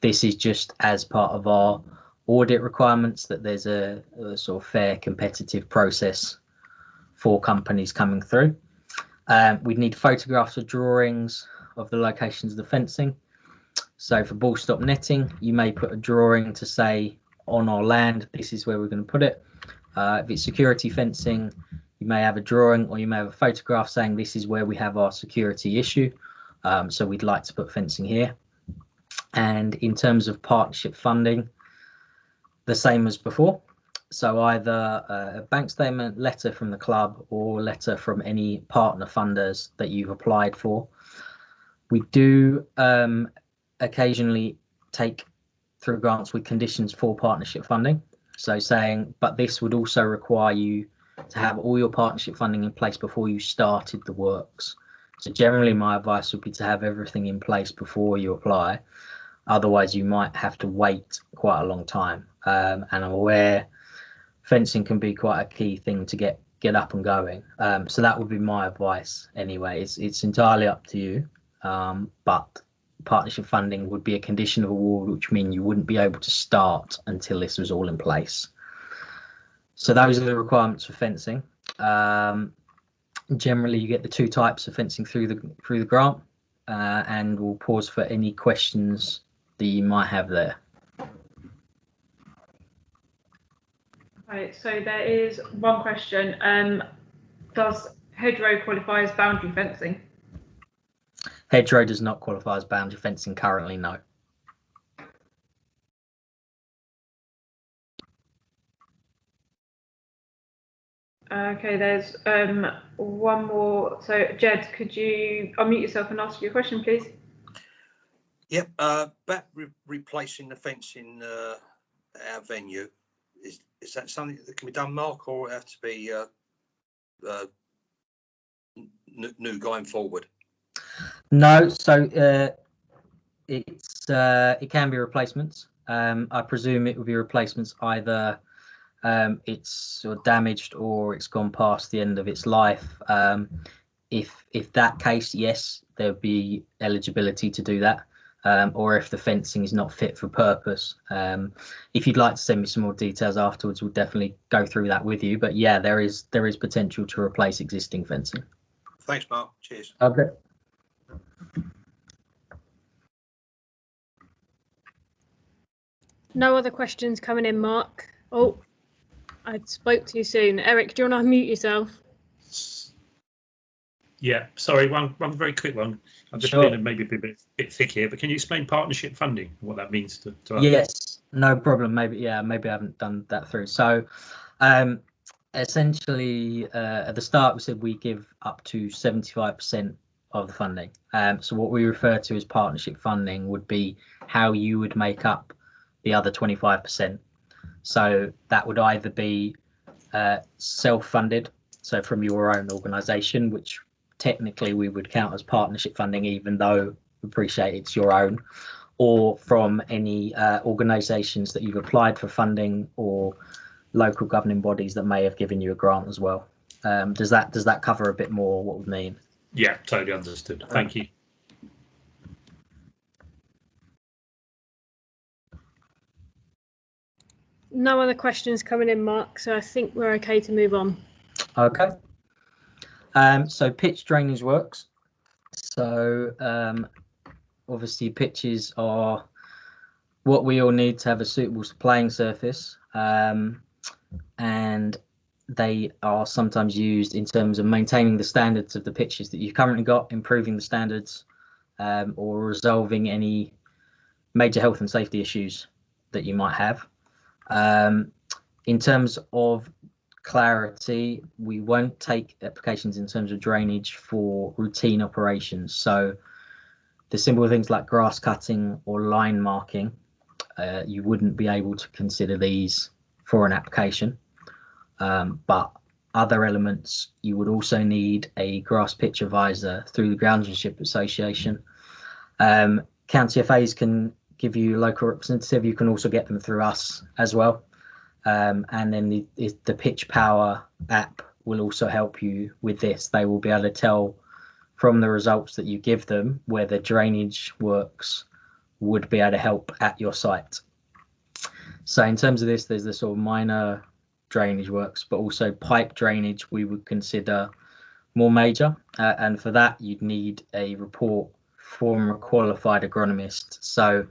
This is just as part of our audit requirements, that there's a sort of fair competitive process for companies coming through. We'd need photographs or drawings of the locations of the fencing. So for ball stop netting, you may put a drawing to say on our land, this is where we're going to put it. If it's security fencing, you may have a drawing, or you may have a photograph saying this is where we have our security issue. So we'd like to put fencing here. And in terms of partnership funding, the same as before. So either a bank statement, letter from the club, or letter from any partner funders that you've applied for. We do occasionally take through grants with conditions for partnership funding. So saying, but this would also require you to have all your partnership funding in place before you started the works. So generally my advice would be to have everything in place before you apply. Otherwise you might have to wait quite a long time. And I'm aware fencing can be quite a key thing to get up and going. So that would be my advice anyway. It's entirely up to you. But partnership funding would be a condition of award, which means you wouldn't be able to start until this was all in place. So those are the requirements for fencing. Generally, you get the 2 types of fencing through the grant, and we'll pause for any questions that you might have there. Right, so there is one question. Does hedgerow qualify as boundary fencing? Hedgerow does not qualify as boundary fencing currently, no. Okay, there's one more. So Jed, could you unmute yourself and ask your question, please? Yep, about replacing the fence in our venue. Is that something that can be done, Mark, or it have to be new going forward? No, so it can be replacements. I presume it will be replacements, either it's sort of damaged or it's gone past the end of its life. If that case, yes, there'll be eligibility to do that. or if the fencing is not fit for purpose. If you'd like to send me some more details afterwards, we'll definitely go through that with you. But yeah, there is potential to replace existing fencing. Thanks, Mark. Cheers. Okay. No other questions coming in, Mark. Oh, I spoke too soon. Eric, do you want to unmute yourself? Yeah, sorry, one very quick one. I'm just Sure. being maybe a bit thick here, but can you explain partnership funding, what that means to us? Yes, no problem. Maybe I haven't done that through. So essentially at the start we said we give up to 75% of the funding. So what we refer to as partnership funding would be how you would make up the other 25%. So that would either be self-funded, so from your own organisation, which technically we would count as partnership funding, even though we appreciate it's your own, or from any organisations that you've applied for funding, or local governing bodies that may have given you a grant as well. Does that cover a bit more what we mean? Yeah, totally understood. Thank you. No other questions coming in, Mark, so I think we're okay to move on. Okay. So pitch drainage works. So obviously pitches are what we all need to have a suitable playing surface, and they are sometimes used in terms of maintaining the standards of the pitches that you've currently got, improving the standards, or resolving any major health and safety issues that you might have. In terms of clarity, we won't take applications in terms of drainage for routine operations. So the simple things like grass cutting or line marking, you wouldn't be able to consider these for an application. But other elements, you would also need a grass pitch advisor through the Groundsmanship Association. County FAs can give you a local representative. You can also get them through us as well. And then the Pitch Power app will also help you with this. They will be able to tell from the results that you give them whether drainage works would be able to help at your site. So in terms of this, there's the sort of minor drainage works, but also pipe drainage we would consider more major. And for that, you'd need a report from a qualified agronomist. So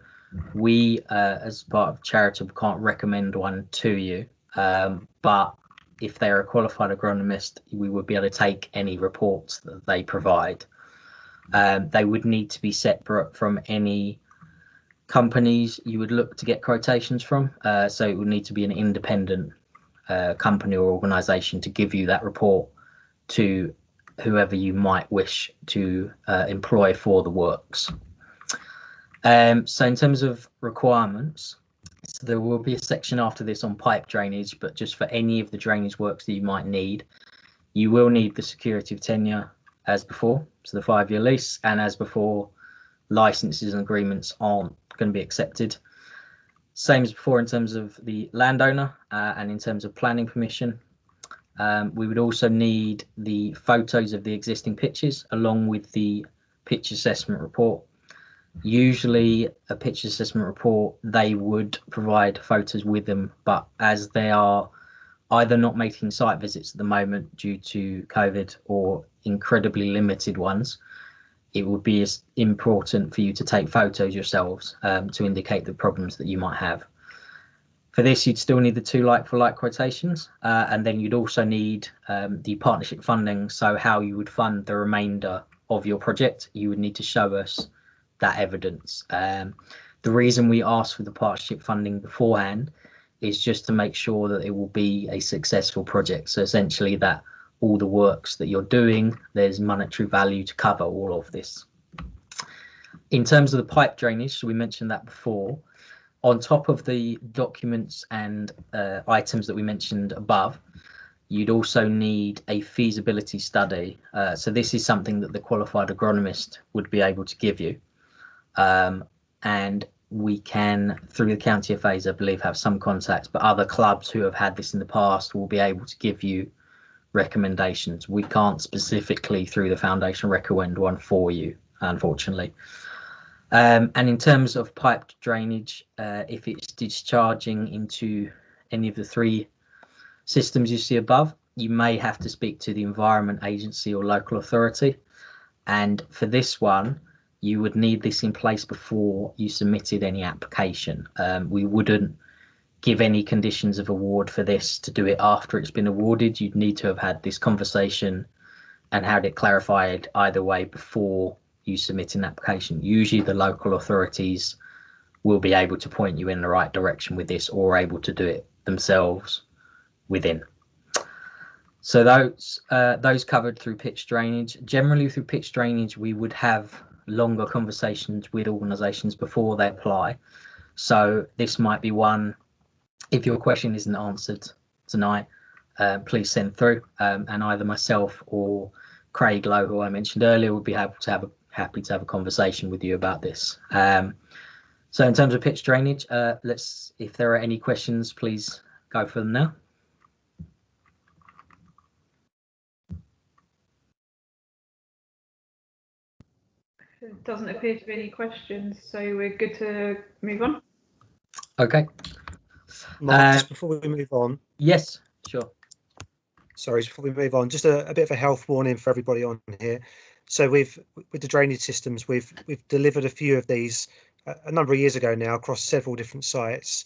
we, as part of charitable, can't recommend one to you, but if they're a qualified agronomist, we would be able to take any reports that they provide. They would need to be separate from any companies you would look to get quotations from. So it would need to be an independent company or organisation to give you that report to whoever you might wish to employ for the works. So in terms of requirements, so there will be a section after this on pipe drainage, but just for any of the drainage works that you might need, you will need the security of tenure as before, so the 5-year lease, and as before, licenses and agreements aren't going to be accepted. Same as before in terms of the landowner and in terms of planning permission. We would also need the photos of the existing pitches along with the pitch assessment report. Usually a pitch assessment report, they would provide photos with them, but as they are either not making site visits at the moment due to COVID or incredibly limited ones, it would be important for you to take photos yourselves to indicate the problems that you might have. For this, you'd still need the 2 like-for-like quotations, and then you'd also need the partnership funding. So how you would fund the remainder of your project, you would need to show us that evidence. The reason we ask for the partnership funding beforehand is just to make sure that it will be a successful project. So essentially that all the works that you're doing, there's monetary value to cover all of this. In terms of the pipe drainage, so we mentioned that before, on top of the documents and items that we mentioned above, you'd also need a feasibility study. So this is something that the qualified agronomist would be able to give you. And we can, through the county FAs, I believe, have some contacts, but other clubs who have had this in the past will be able to give you recommendations. We can't specifically, through the foundation, recommend one for you, unfortunately. And in terms of piped drainage, if it's discharging into any of the 3 systems you see above, you may have to speak to the Environment Agency or local authority. And for this one, you would need this in place before you submitted any application. We wouldn't give any conditions of award for this to do it after it's been awarded. You'd need to have had this conversation and had it clarified either way before you submit an application. Usually the local authorities will be able to point you in the right direction with this, or able to do it themselves within. So those covered through pitch drainage. Generally through pitch drainage, we would have longer conversations with organisations before they apply. So this might be one, if your question isn't answered tonight, please send through, and either myself or Craig Lowe, who I mentioned earlier, would be happy to have a conversation with you about this. So in terms of pitch drainage, if there are any questions, please go for them now. There doesn't appear to be any questions, so we're good to move on. Okay. Mark, just before we move on. Yes, sure. Sorry, before we move on, just a bit of a health warning for everybody on here. So with the drainage systems, we've delivered a few of these a number of years ago now across several different sites,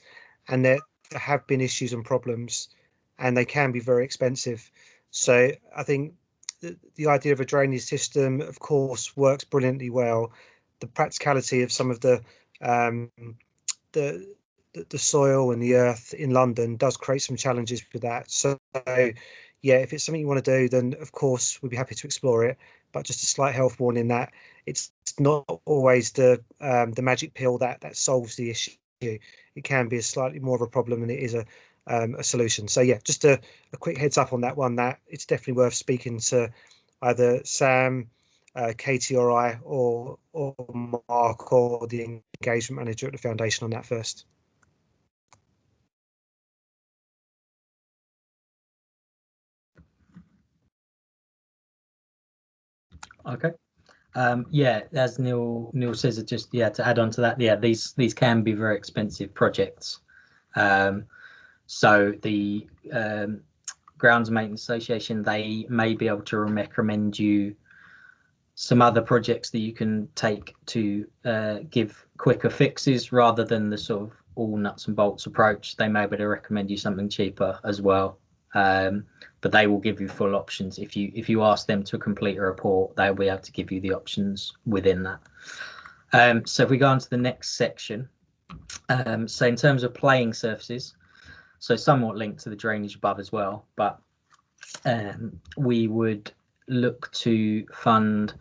and there have been issues and problems, and they can be very expensive. So I think the idea of a drainage system, of course, works brilliantly well. The practicality of some of the soil and the earth in London does create some challenges with that. So yeah, if it's something you want to do, then of course we'd be happy to explore it. But just a slight health warning that it's not always the magic pill that solves the issue. It can be a slightly more of a problem than it is a solution. So yeah, just a quick heads up on that one, that it's definitely worth speaking to either Sam, Katie or I, or Mark, or the engagement manager at the foundation on that first. Okay. Yeah, as Neil says, it just to add on to that, these can be very expensive projects. So the Grounds Maintenance Association, they may be able to recommend you some other projects that you can take to give quicker fixes rather than the sort of all nuts and bolts approach. They may be able to recommend you something cheaper as well. But they will give you full options. If you ask them to complete a report, they'll be able to give you the options within that. So if we go on to the next section, so in terms of playing surfaces, so somewhat linked to the drainage above as well, but we would look to fund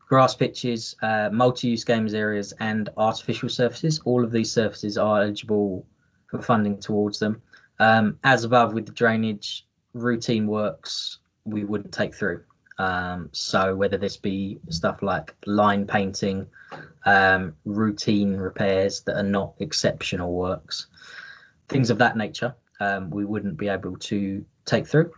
grass pitches, multi-use games areas, and artificial surfaces. All of these surfaces are eligible for funding towards them. As above with the drainage, routine works we wouldn't take through. So whether this be stuff like line painting, routine repairs that are not exceptional works, things of that nature, we wouldn't be able to take through.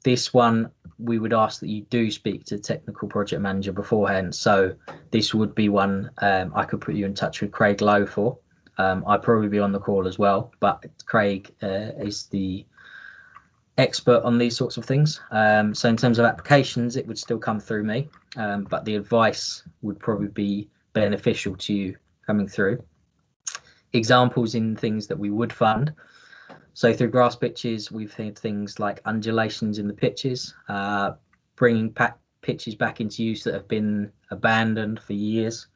This one, we would ask that you do speak to the technical project manager beforehand. So this would be one I could put you in touch with Craig Lowe for. I'd probably be on the call as well, but Craig is the expert on these sorts of things. So in terms of applications, it would still come through me, but the advice would probably be beneficial to you coming through. Examples in things that we would fund. So through grass pitches, we've had things like undulations in the pitches, bringing pitches back into use that have been abandoned for years,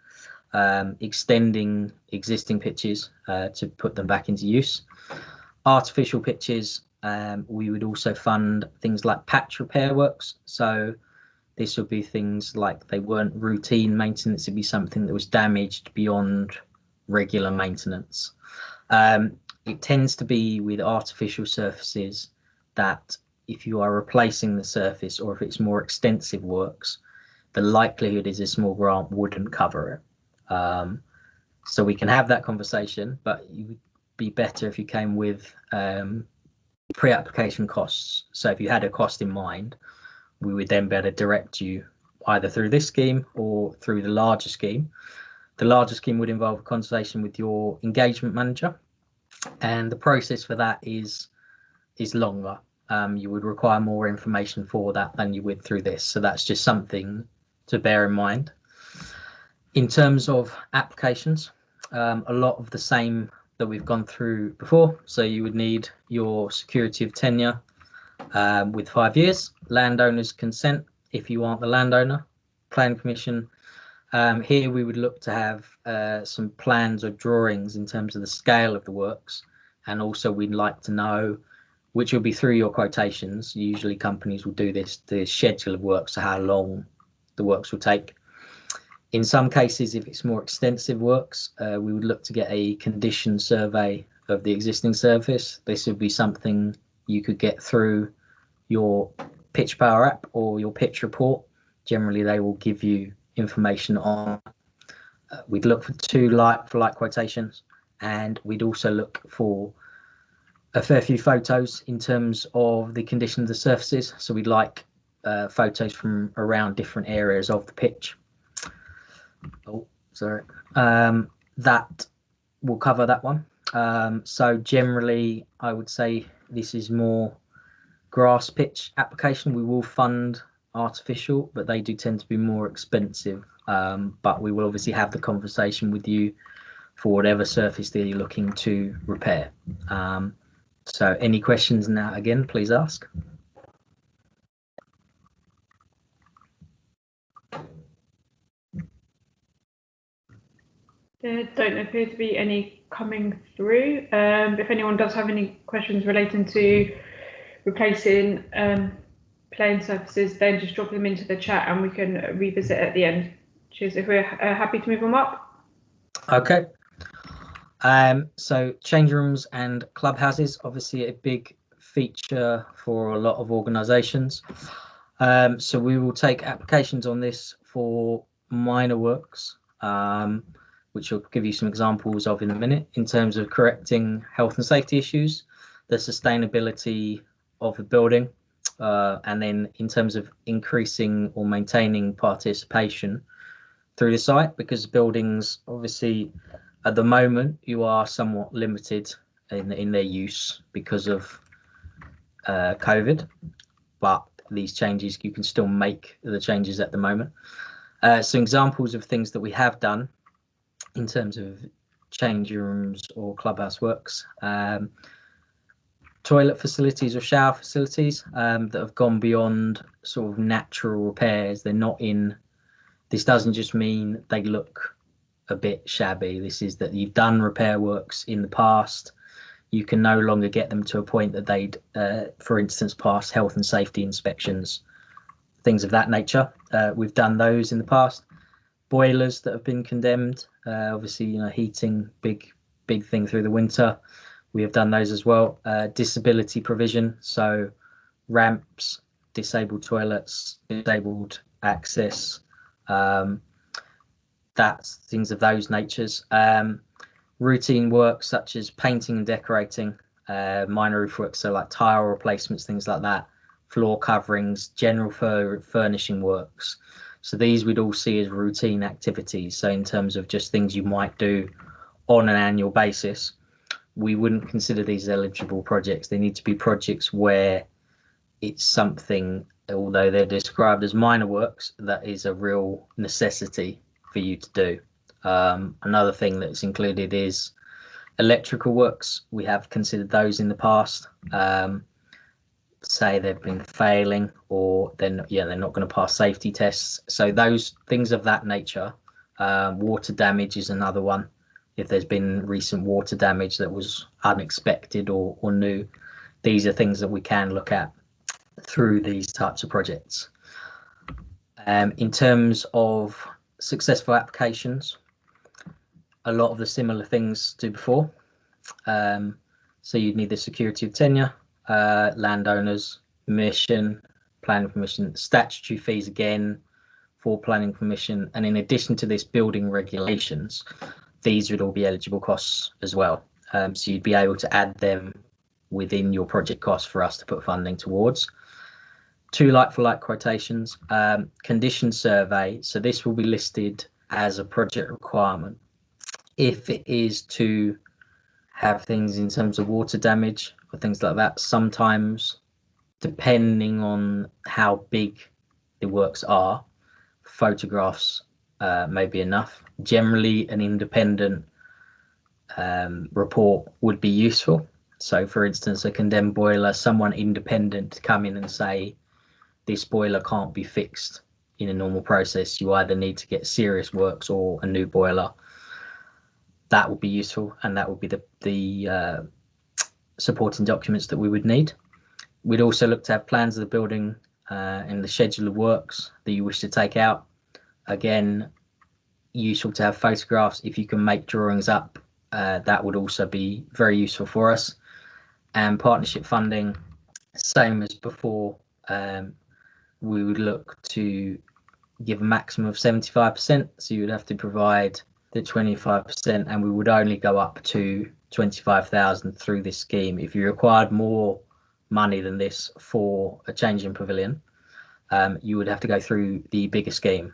extending existing pitches to put them back into use. Artificial pitches, we would also fund things like patch repair works. So this would be things like they weren't routine maintenance, it'd be something that was damaged beyond regular maintenance. It tends to be with artificial surfaces that if you are replacing the surface or if it's more extensive works, the likelihood is a small grant wouldn't cover it. So we can have that conversation, but it would be better if you came with pre-application costs. So if you had a cost in mind, we would then be able to direct you either through this scheme or through the larger scheme. The larger scheme would involve a conversation with your engagement manager, and the process for that is longer. You would require more information for that than you would through this, so that's just something to bear in mind. In terms of applications, a lot of the same that we've gone through before. So you would need your security of tenure with 5 years, landowner's consent if you aren't the landowner, planning permission. Here we would look to have some plans or drawings in terms of the scale of the works, and also we'd like to know, which will be through your quotations. Usually companies will do this, the schedule of works, so how long the works will take. In some cases, if it's more extensive works, we would look to get a condition survey of the existing surface. This would be something you could get through your Pitch Power app or your pitch report. Generally, they will give you information on. We'd look for 2 like-for-like quotations, and we'd also look for a fair few photos in terms of the condition of the surfaces. So we'd like photos from around different areas of the pitch. Oh, sorry. That will cover that one. So generally, I would say this is more grass pitch application. We will fund artificial, but they do tend to be more expensive. But we will obviously have the conversation with you for whatever surface that you're looking to repair. So any questions now, again, please ask. There don't appear to be any coming through. If anyone does have any questions relating to replacing playing surfaces, then just drop them into the chat and we can revisit at the end. Cheers. If we're happy to move them up. Okay. So change rooms and clubhouses, obviously a big feature for a lot of organisations. So we will take applications on this for minor works, which I'll give you some examples of in a minute, in terms of correcting health and safety issues, the sustainability of the building, and then in terms of increasing or maintaining participation through the site, because buildings, obviously, at the moment, you are somewhat limited in their use because of COVID, but these changes, you can still make the changes at the moment. So examples of things that we have done in terms of change rooms or clubhouse works, toilet facilities or shower facilities that have gone beyond sort of natural repairs. They're not in, this doesn't just mean they look a bit shabby. This is that you've done repair works in the past. You can no longer get them to a point that they'd, for instance, pass health and safety inspections, things of that nature. We've done those in the past. Boilers that have been condemned, obviously, you know, heating, big thing through the winter. We have done those as well. Disability provision, so ramps, disabled toilets, disabled access, that's things of those natures. Routine work such as painting and decorating, minor roof work, so like tile replacements, things like that, floor coverings, general furnishing works. So these we'd all see as routine activities. So in terms of just things you might do on an annual basis, we wouldn't consider these eligible projects. They need to be projects where it's something, although they're described as minor works, that is a real necessity for you to do. Another thing that's included is electrical works. We have considered those in the past. Say they've been failing, or they're not going to pass safety tests. So those things of that nature. Water damage is another one. If there's been recent water damage that was unexpected or new, these are things that we can look at through these types of projects. In terms of successful applications, a lot of the similar things to before. So you'd need the security of tenure, landowners, permission, planning permission, statutory fees again for planning permission, and in addition to this, building regulations. These would all be eligible costs as well. So you'd be able to add them within your project costs for us to put funding towards. 2 like-for-like quotations, condition survey. So this will be listed as a project requirement. If it is to have things in terms of water damage or things like that, sometimes, depending on how big the works are, photographs may be enough. Generally, an independent report would be useful. So, for instance, a condemned boiler, someone independent to come in and say, this boiler can't be fixed in a normal process. You either need to get serious works or a new boiler. That would be useful, and that would be the supporting documents that we would need. We'd also look to have plans of the building and the schedule of works that you wish to take out. Again, useful to have photographs. If you can make drawings up, that would also be very useful for us. And partnership funding, same as before, we would look to give a maximum of 75%. So you would have to provide the 25%, and we would only go up to 25,000 through this scheme. If you required more money than this for a change in pavilion, you would have to go through the bigger scheme.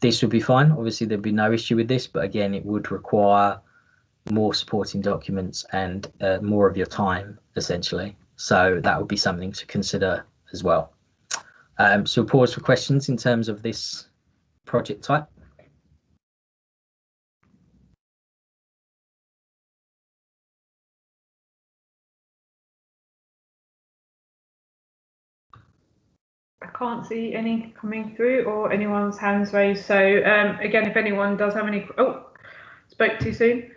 This would be fine. Obviously, there'd be no issue with this, but again, it would require more supporting documents and more of your time, essentially. So that would be something to consider as well. So we'll pause for questions in terms of this project type. I can't see any coming through or anyone's hands raised. So again, if anyone does have any, spoke too soon.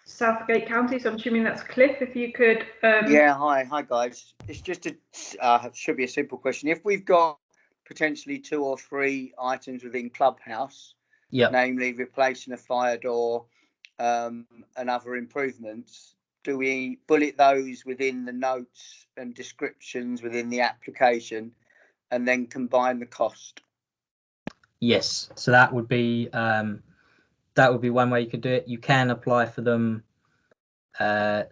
Southgate County, so I'm assuming that's Cliff. If you could. Yeah, hi guys. It's just a should be a simple question. If we've got potentially 2 or 3 items within Clubhouse, namely replacing a fire door and other improvements, do we bullet those within the notes and descriptions within the application and then combine the cost? Yes, so that would be one way you could do it. You can apply for them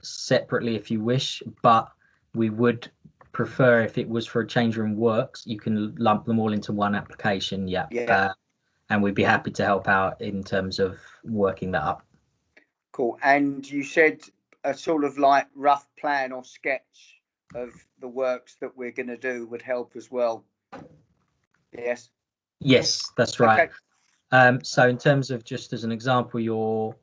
separately if you wish, but we would prefer, if it was for a change room works, you can lump them all into one application. And we'd be happy to help out in terms of working that up. Cool. And you said a sort of like rough plan or sketch of the works that we're going to do would help as well. Yes, that's right. Okay. So in terms of, just as an example, your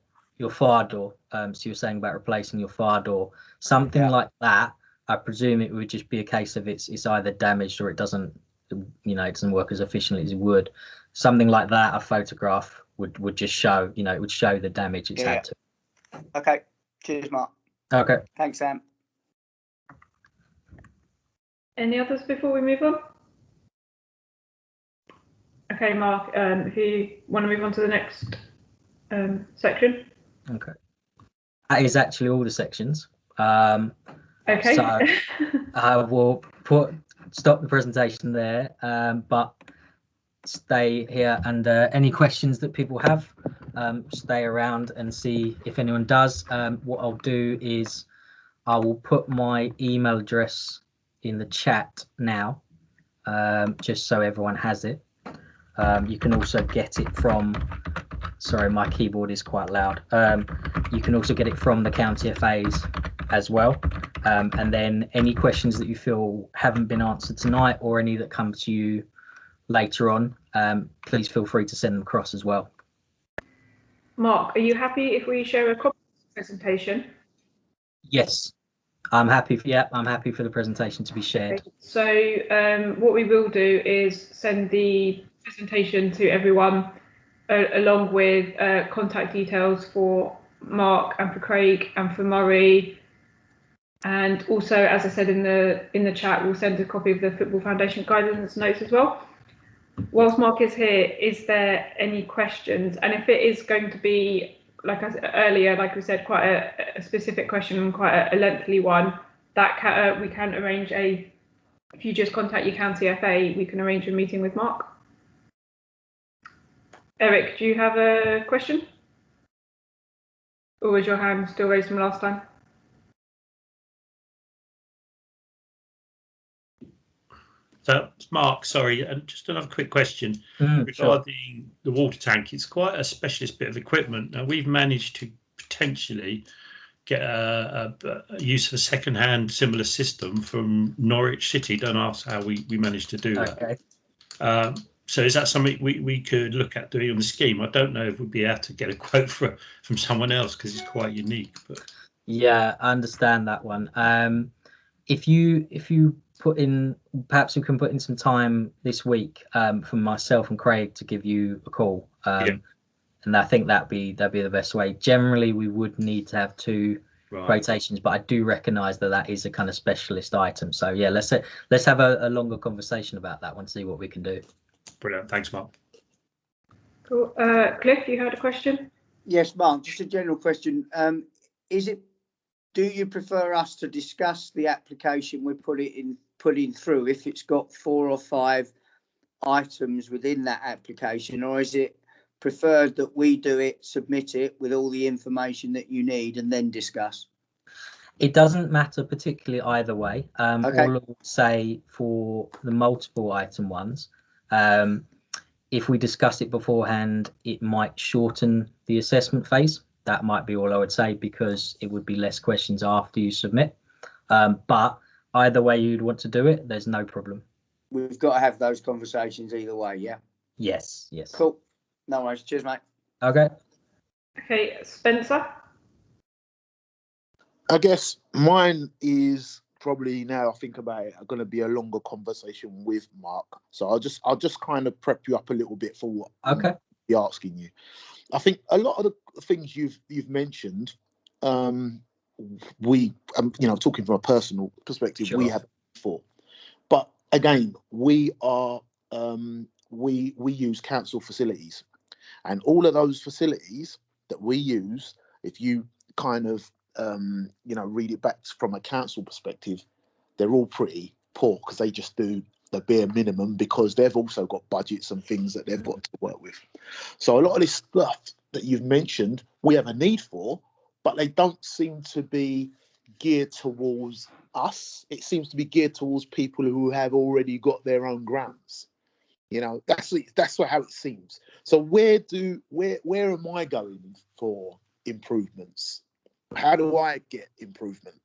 fire door, so you're saying about replacing your fire door, something like that, I presume it would just be a case of it's either damaged or it doesn't, it doesn't work as efficiently as it would. Something like that, a photograph would just show, it would show the damage it's had to. Okay. Cheers, Mark. Okay. Thanks, Sam. Any others before we move on? Okay, Mark, if you want to move on to the next section. Okay. That is actually all the sections. Okay. So I will stop the presentation there, but stay here, and any questions that people have, stay around and see if anyone does. What I'll do is I will put my email address in the chat now, just so everyone has it. You can also get it from, sorry, my keyboard is quite loud. You can also get it from the county FAs as well. And then any questions that you feel haven't been answered tonight, or any that come to you later on, please feel free to send them across as well. Mark, are you happy if we share a copy of the presentation? Yes, I'm happy. I'm happy for the presentation to be shared. Okay. So what we will do is send the presentation to everyone, along with contact details for Mark and for Craig and for Murray. And also, as I said in the chat, we'll send a copy of the Football Foundation guidance notes as well. Whilst Mark is here, is there any questions? And if it is going to be, like I said earlier, like we said, quite a specific question and quite a lengthy one, that we can arrange if you just contact your county FA, we can arrange a meeting with Mark. Eric, do you have a question? Or was your hand still raised from last time? So, Mark, sorry, and just another quick question regarding sure. the water tank. It's quite a specialist bit of equipment. Now, we've managed to potentially get a use of a second-hand similar system from Norwich City. Don't ask how we managed to do that. Okay. So is that something we could look at doing on the scheme? I don't know if we'd be able to get a quote from someone else because it's quite unique. But yeah, I understand that one. If you put in, perhaps we can put in some time this week for myself and Craig to give you a call. And I think that'd be the best way. Generally, we would need to have two quotations, but I do recognise that is a kind of specialist item. So yeah, let's have a longer conversation about that one, see what we can do. Brilliant, thanks, Mark. Cool. Cliff, you had a question? Yes, Mark. Just a general question. Do you prefer us to discuss the application we're putting through if it's got 4 or 5 items within that application, or is it preferred that we do it, submit it with all the information that you need, and then discuss? It doesn't matter particularly either way. Okay. All I would say for the multiple item ones, if we discuss it beforehand, it might shorten the assessment phase. That might be all I would say, because it would be less questions after you submit. But either way you'd want to do it, there's no problem. We've got to have those conversations either way, yeah? Yes. Cool. No worries. Cheers, mate. Okay. Okay, Spencer? I guess mine is probably, now I think about it, going to be a longer conversation with Mark. So I'll just kind of prep you up a little bit for what Okay. be asking you. I think a lot of the things you've mentioned, we talking from a personal perspective, we have before. But again, we are we use council facilities, and all of those facilities that we use, if you kind of read it back from a council perspective, they're all pretty poor because they just do the bare minimum, because they've also got budgets and things that they've got to work with. So a lot of this stuff that you've mentioned, we have a need for, but they don't seem to be geared towards us. It seems to be geared towards people who have already got their own grounds. That's how it seems. So where am I going for improvements? How do I get improvement?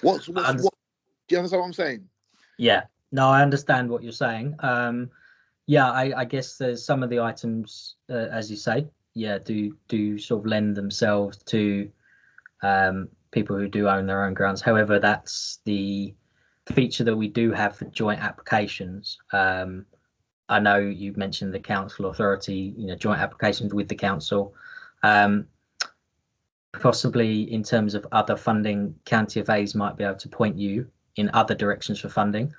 What do you understand what I'm saying? Yeah, no, I understand what you're saying. I guess there's some of the items, as you say, do sort of lend themselves to people who do own their own grounds. However, that's the feature that we do have for joint applications. I know you've mentioned the council authority, joint applications with the council. Possibly in terms of other funding, County FAs might be able to point you in other directions for funding.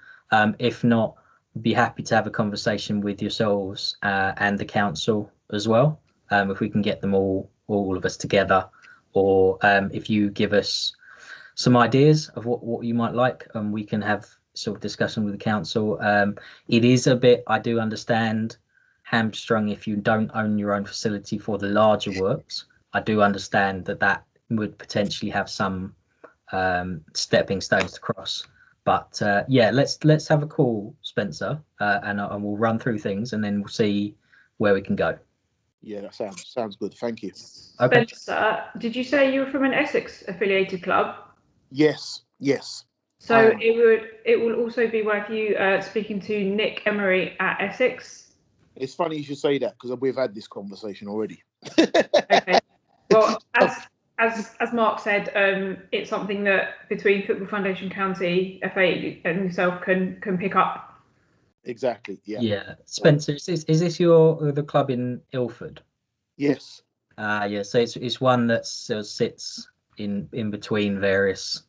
If not, be happy to have a conversation with yourselves and the council as well, if we can get them all of us together, or if you give us some ideas of what you might like, and we can have sort of discussion with the council. It is a bit, I do understand, hamstrung if you don't own your own facility for the larger works. I do understand that would potentially have some stepping stones to cross. But let's have a call, Spencer, and we'll run through things, and then we'll see where we can go. Yeah, that sounds good. Thank you. Okay. Spencer, did you say you were from an Essex affiliated club? Yes. So it will also be worth you speaking to Nick Emery at Essex. It's funny you should say that, because we've had this conversation already. Okay. Well, as Mark said, it's something that between Football Foundation County, FA, and yourself can pick up. Exactly. Yeah. Yeah. Spencer, is this the club in Ilford? Yes. So it's one that sits in between various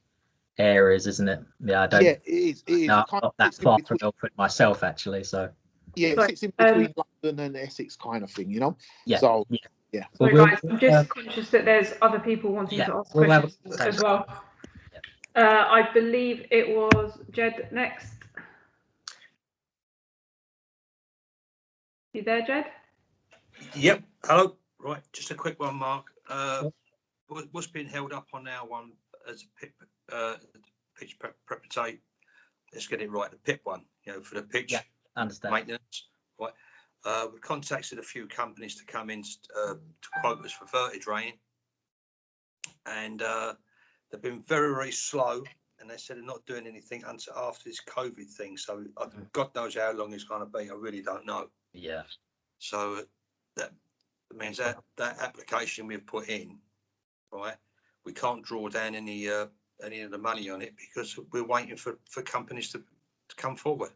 areas, isn't it? Yeah, it is. No, I'm not that far from Ilford myself, actually. So yeah, it's in between London and Essex, kind of thing, Yeah. So yeah. Sorry, guys, I'm just conscious that there's other people wanting to ask questions as well. I believe it was Jed next. You there, Jed? Yep. Hello. Right. Just a quick one, Mark. What's been held up on our one as a pitch prep tape? Let's get it right. The PIP one. you know, for the pitch understand. maintenance. Right. We've contacted a few companies to come in to quote us for verti draining, and they've been very, very slow. And they said they're not doing anything until after this COVID thing. So God knows how long it's going to be. I really don't know. Yeah. So that means that application we've put in, right, we can't draw down any of the money on it because we're waiting for companies to come forward.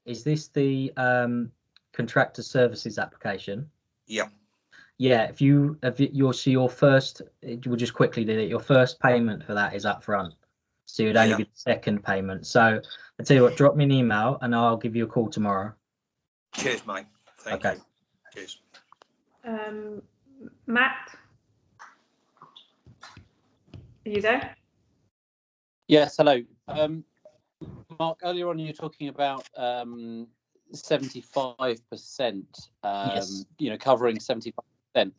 Is this the contractor services application? Yeah. Yeah. If your first, we'll just quickly do it. Your first payment for that is up front. So it would only be the second payment. So I tell you what, drop me an email and I'll give you a call tomorrow. Cheers, mate. Thank you. Cheers. Matt, are you there? Yes, hello. Mark, earlier on you were talking about 75%, Yes. you know, covering 75%.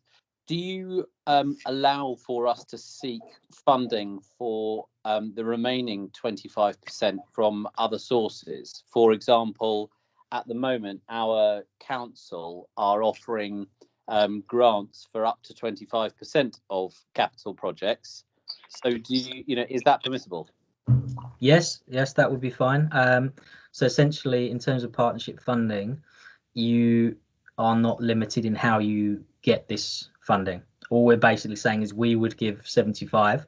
Do you allow for us to seek funding for the remaining 25% from other sources? For example, at the moment, our council are offering grants for up to 25% of capital projects. So do you know, is that permissible? Yes, that would be fine. So essentially, in terms of partnership funding, you are not limited in how you get this funding. All we're basically saying is we would give 75.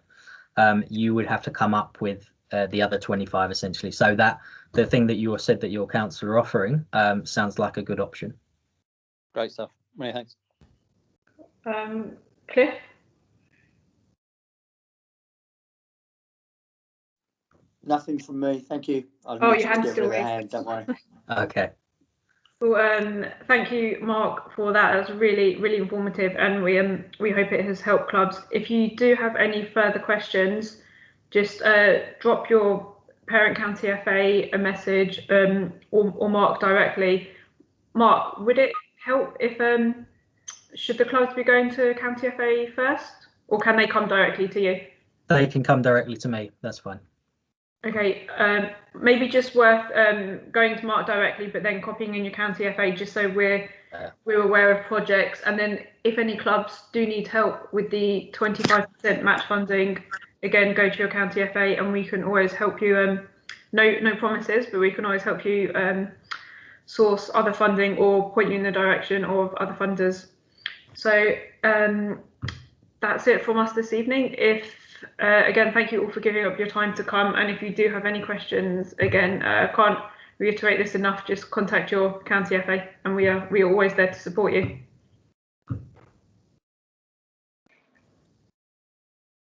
You would have to come up with the other 25, essentially. So that the thing that you said that your council are offering sounds like a good option. Great stuff. Many thanks. Cliff? Nothing from me, thank you. Oh, your hand's still raised. Don't worry. Okay. Well, thank you, Mark, for that. That was really, really informative, and we hope it has helped clubs. If you do have any further questions, just drop your parent county FA a message, or Mark directly. Mark, would it help if should the clubs be going to county FA first, or can they come directly to you? They can come directly to me. That's fine. Okay, maybe just worth going to Mark directly, but then copying in your county FA just so we're aware of projects. And then if any clubs do need help with the 25% match funding, again, go to your county FA and we can always help you. No promises, but we can always help you source other funding or point you in the direction of other funders. So that's it from us this evening. Again, thank you all for giving up your time to come. And if you do have any questions, again, can't reiterate this enough, just contact your county FA and we are always there to support you.